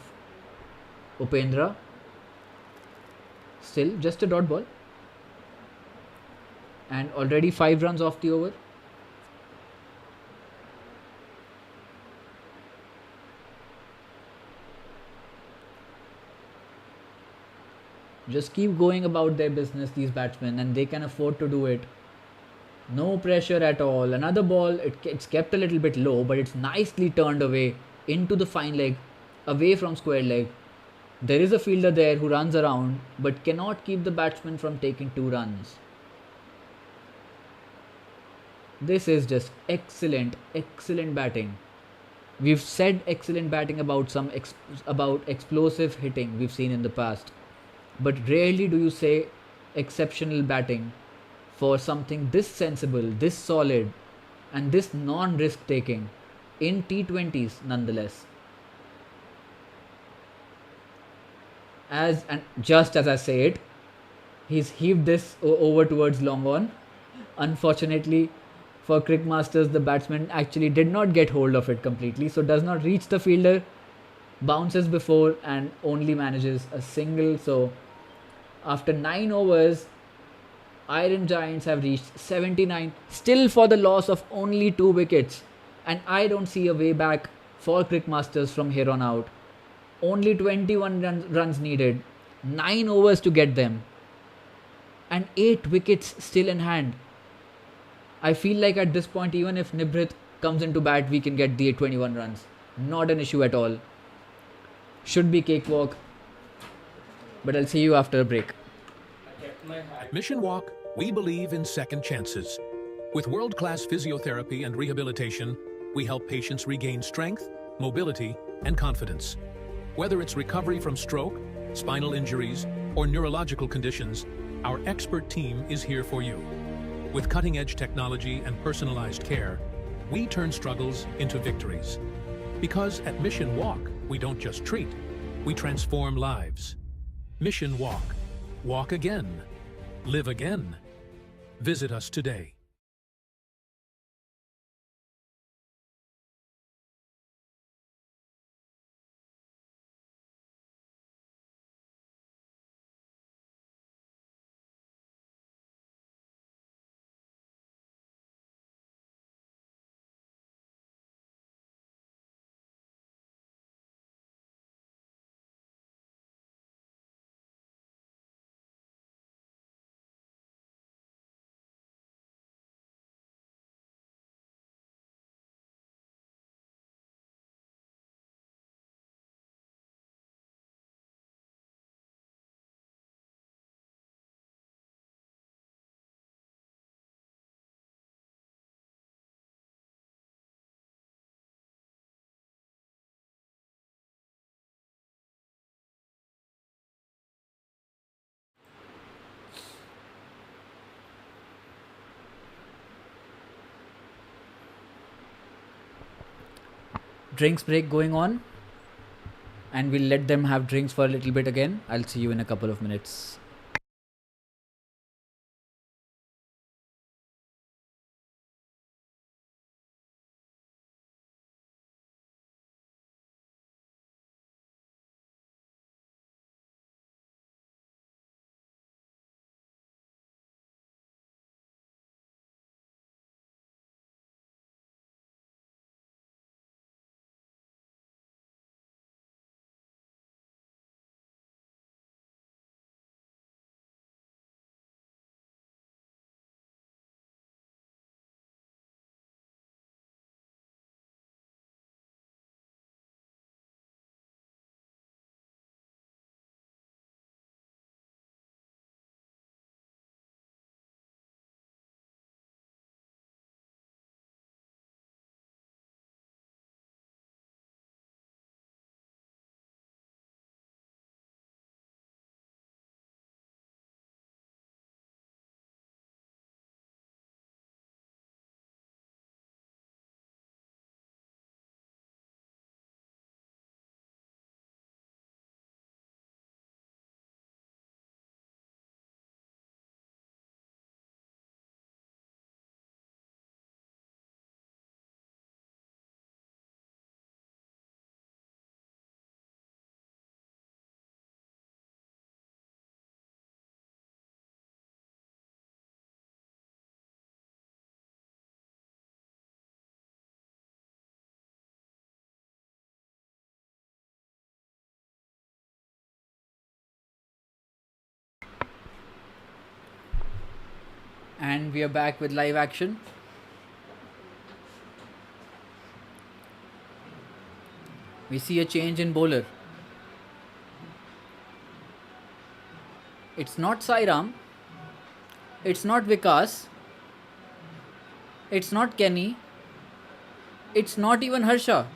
Upendra. Still just a dot ball. And already 5 runs off the over. Just keep going about their business, these batsmen, and they can afford to do it. No pressure at all. Another ball, it's kept a little bit low, but it's nicely turned away into the fine leg, away from square leg. There is a fielder there who runs around, but cannot keep the batsman from taking 2 runs. This is just excellent, excellent batting. We've said excellent batting about about explosive hitting we've seen in the past, but rarely do you say exceptional batting for something this sensible, this solid, and this non-risk taking in T20s nonetheless. Just as I say it, he's heaved this over towards long on. Unfortunately for Cric Masters, the batsman actually did not get hold of it completely, so does not reach the fielder, bounces before and only manages a single. So after 9 overs, Iron Giants have reached 79, still for the loss of only 2 wickets, and I don't see a way back for Cric Masters from here on out. Only 21 runs needed, 9 overs to get them, and 8 wickets still in hand. I feel like at this point, even if Nibrit comes into bat, we can get the 21 runs. Not an issue at all. Should be cakewalk, but I'll see you after a break. At Mission Walk, we believe in second chances. With world-class physiotherapy and rehabilitation, we help patients regain strength, mobility, and confidence. Whether it's recovery from stroke, spinal injuries, or neurological conditions, our expert team is here for you. With cutting-edge technology and personalized care, we turn struggles into victories. Because at Mission Walk, we don't just treat, we transform lives. Mission Walk. Walk again. Live again. Visit us today. Drinks break going on, and we'll let them have drinks for a little bit again. I'll see you in a couple of minutes. And we are back with live action. We see a change in bowler. It's not Sairam. It's not Vikas. It's not Kenny. It's not even Harsha.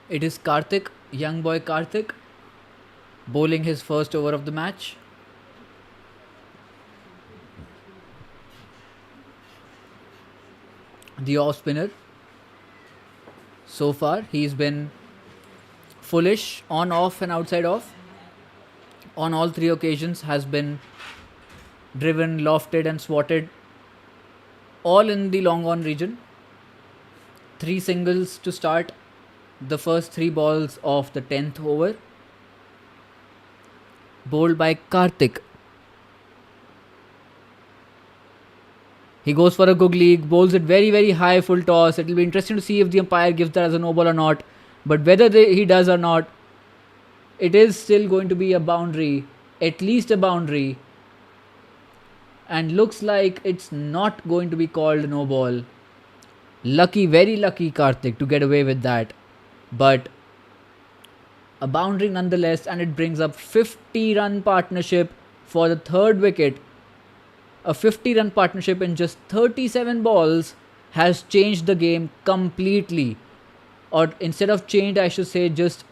It is Karthik, young boy Karthik, bowling his first over of the match. The off spinner. So far, he's been foolish on, off, and outside off. On all three occasions, has been driven, lofted, and swatted, all in the long on region. 3 singles to start the first 3 balls of the 10th over. Bowled by Karthik. He goes for a googly, bowls it very, very high, full toss. It will be interesting to see if the umpire gives that as a no ball or not. But whether he does or not, it is still going to be a boundary, at least a boundary. And looks like it's not going to be called no ball. Lucky, very lucky Karthik to get away with that. But a boundary nonetheless, and it brings up 50-run partnership for the third wicket. A 50-run partnership in just 37 balls has changed the game completely. Or instead of changed, I should say just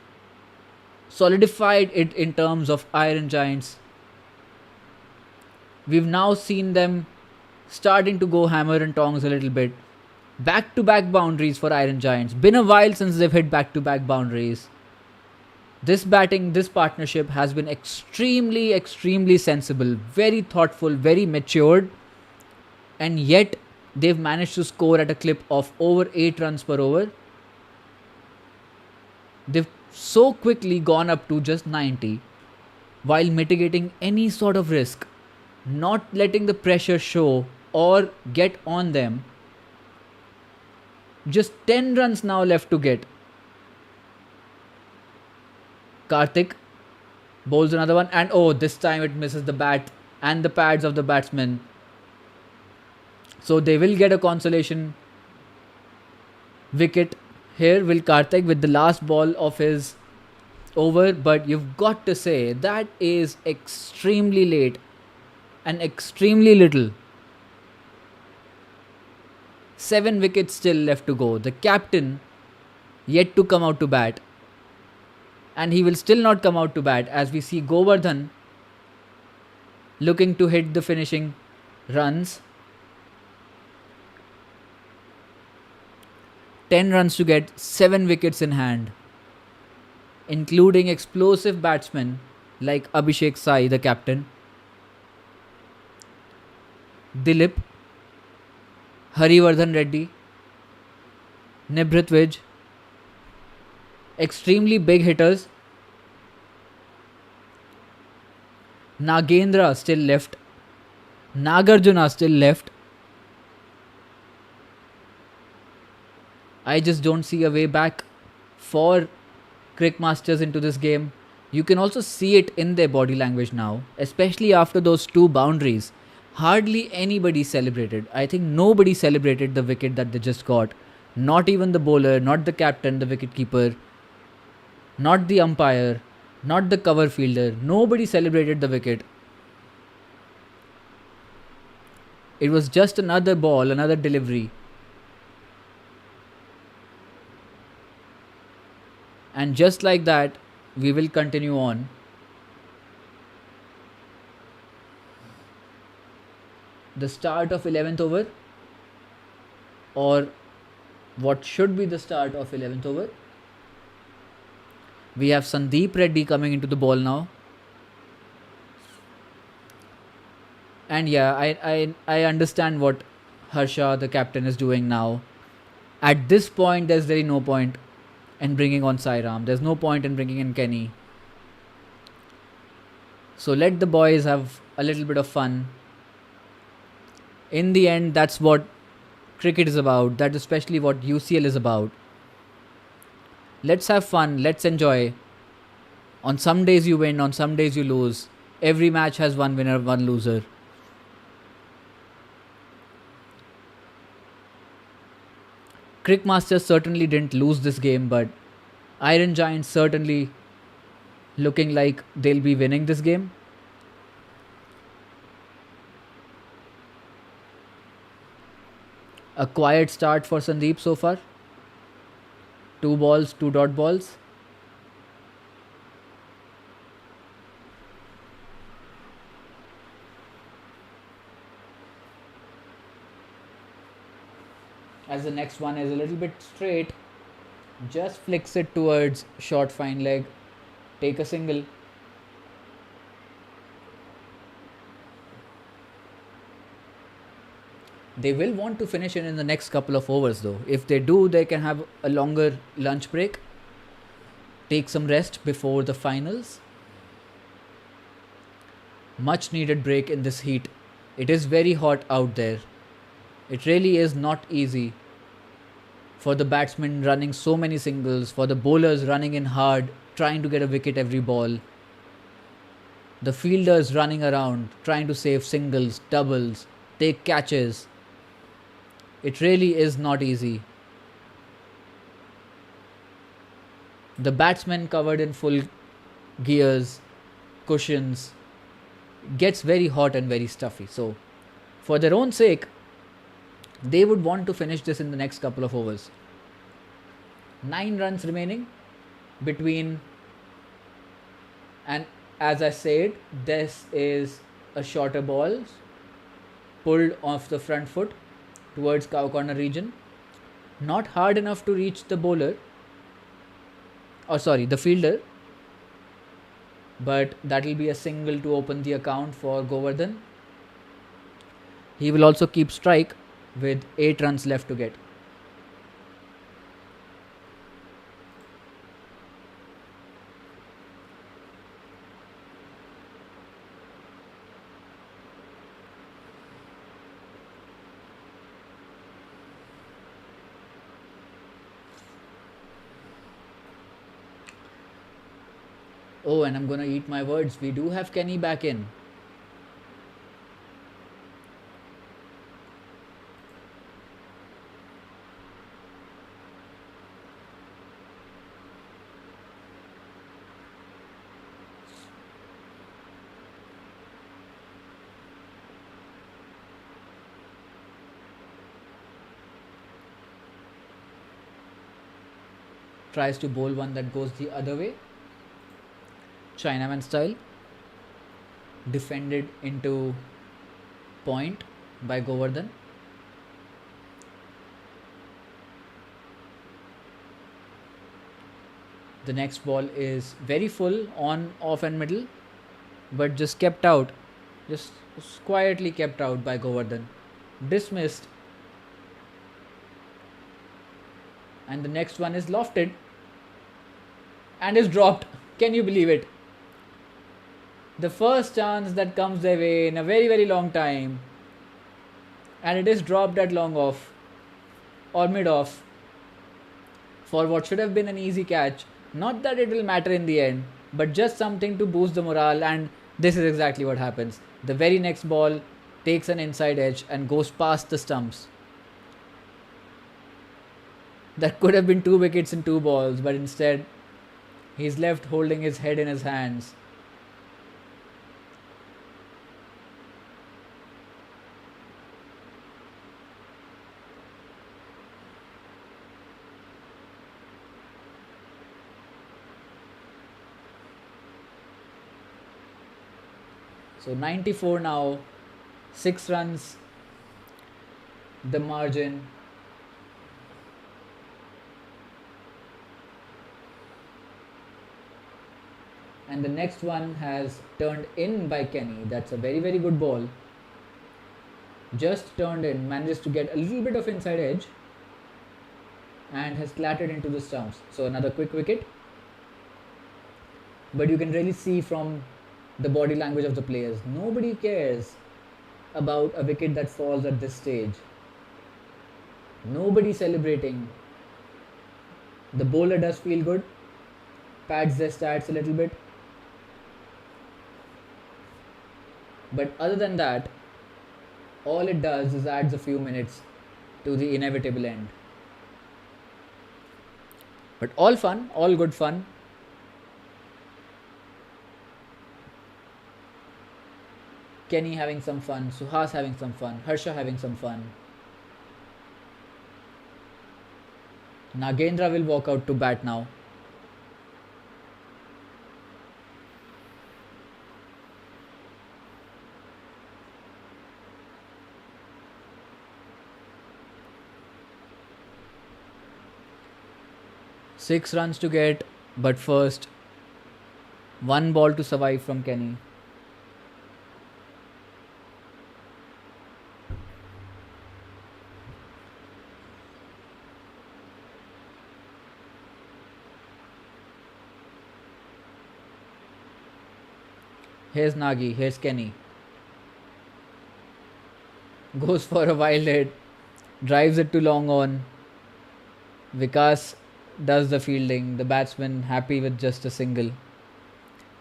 solidified it in terms of Iron Giants. We've now seen them starting to go hammer and tongs a little bit. Back-to-back boundaries for Iron Giants. Been a while since they've hit back-to-back boundaries. This batting, this partnership has been extremely, extremely sensible, very thoughtful, very matured, and yet they've managed to score at a clip of over 8 runs per over. They've so quickly gone up to just 90 while mitigating any sort of risk, not letting the pressure show or get on them. Just 10 runs now left to get. Karthik bowls another one, and oh, this time it misses the bat and the pads of the batsman. So they will get a consolation wicket here, will Karthik, with the last ball of his over. But you've got to say that is extremely late and extremely little. 7 wickets still left to go. The captain yet to come out to bat. And he will still not come out to bat, as we see Govardhan looking to hit the finishing runs. 10 runs to get, 7 wickets in hand, including explosive batsmen like Abhishek Sai, the captain, Dilip, Harivardhan Reddy, Nibrit Vij, extremely big hitters. Nagendra still left. Nagarjuna still left. I just don't see a way back for Cric Masters into this game. You can also see it in their body language now, especially after those 2 boundaries. Hardly anybody celebrated. I think nobody celebrated the wicket that they just got. Not even the bowler, not the captain, the wicketkeeper, not the umpire, not the cover fielder. Nobody celebrated the wicket. It was just another ball, another delivery. And just like that, we will continue on. The start of 11th over, or what should be the start of 11th over. We have Sandeep Reddy coming into the ball now. And yeah, I understand what Harsha, the captain, is doing now. At this point, there's really no point in bringing on Sairam. There's no point in bringing in Kenny. So let the boys have a little bit of fun. In the end, that's what cricket is about. That's especially what UCL is about. Let's have fun. Let's enjoy. On some days you win, on some days you lose. Every match has one winner, one loser. Cric Masters certainly didn't lose this game, but Iron Giants certainly looking like they'll be winning this game. A quiet start for Sandeep so far. 2 balls, 2 dot balls. As the next one is a little bit straight, just flicks it towards short fine leg, take a single. They will want to finish it in the next couple of overs though. If they do, they can have a longer lunch break, take some rest before the finals. Much needed break in this heat. It is very hot out there. It really is not easy for the batsmen running so many singles, for the bowlers running in hard, trying to get a wicket every ball. The fielders running around, trying to save singles, doubles, take catches. It really is not easy. The batsmen covered in full gears, cushions, gets very hot and very stuffy. So, for their own sake, they would want to finish this in the next couple of overs. 9 runs remaining between, and as I said, this is a shorter ball pulled off the front foot towards cow corner region. Not hard enough to reach the bowler, the fielder, but that will be a single to open the account for Govardhan. He will also keep strike with 8 runs left to get. Oh, and I'm gonna eat my words. We do have Kenny back in. Tries to bowl one that goes the other way. Chinaman style. Defended into point by Govardhan. The next ball is very full on, off and middle, but just kept out. Just quietly kept out by Govardhan. Dismissed. And the next one is lofted and is dropped. Can you believe it? The first chance that comes their way in a very, very long time, and it is dropped at long off or mid off for what should have been an easy catch. Not that it will matter in the end, but just something to boost the morale, and this is exactly what happens. The very next ball takes an inside edge and goes past the stumps. That could have been 2 wickets in 2 balls, but instead he's left holding his head in his hands. So 94 now, 6 runs the margin. And the next one has turned in by Kenny. That's a very, very good ball. just turned in, manages to get a little bit of inside edge and has clattered into the stumps. So another quick wicket. But you can really see from the body language of the players, nobody cares about a wicket that falls at this stage. Nobody celebrating. The bowler does feel good, pads their stats a little bit. But other than that, all it does is adds a few minutes to the inevitable end. But all fun, all good fun. Kenny having some fun, Suhas having some fun, Harsha having some fun. Nagendra will walk out to bat now. Six runs to get, but first, one ball to survive from Kenny. Here's Nagi, here's Kenny. Goes for a wild hit, drives it to long on. Vikas does the fielding, the batsman happy with just a single.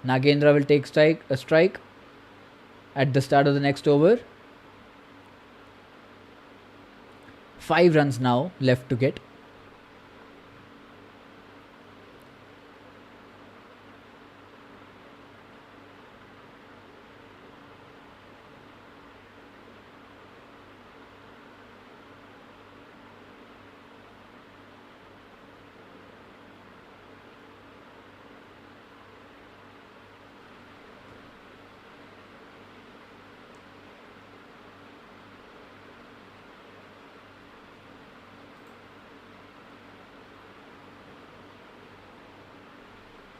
Nagendra will take a strike at the start of the next over. 5 runs now left to get.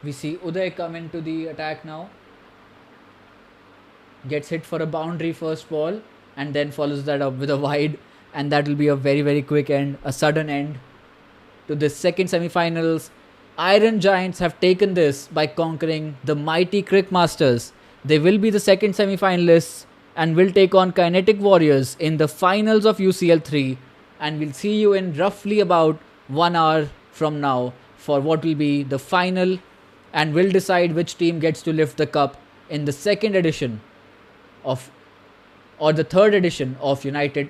We see Uday come into the attack now. Gets hit for a boundary first ball and then follows that up with a wide, and that will be a very, very quick end, a sudden end to this second semi-finals. Iron Giants have taken this by conquering the mighty Cric Masters. They will be the second semi-finalists and will take on Kinetic Warriors in the finals of UCL3, and we'll see you in roughly about 1 hour from now for what will be the final, and will decide which team gets to lift the cup in the second edition of, or the third edition of United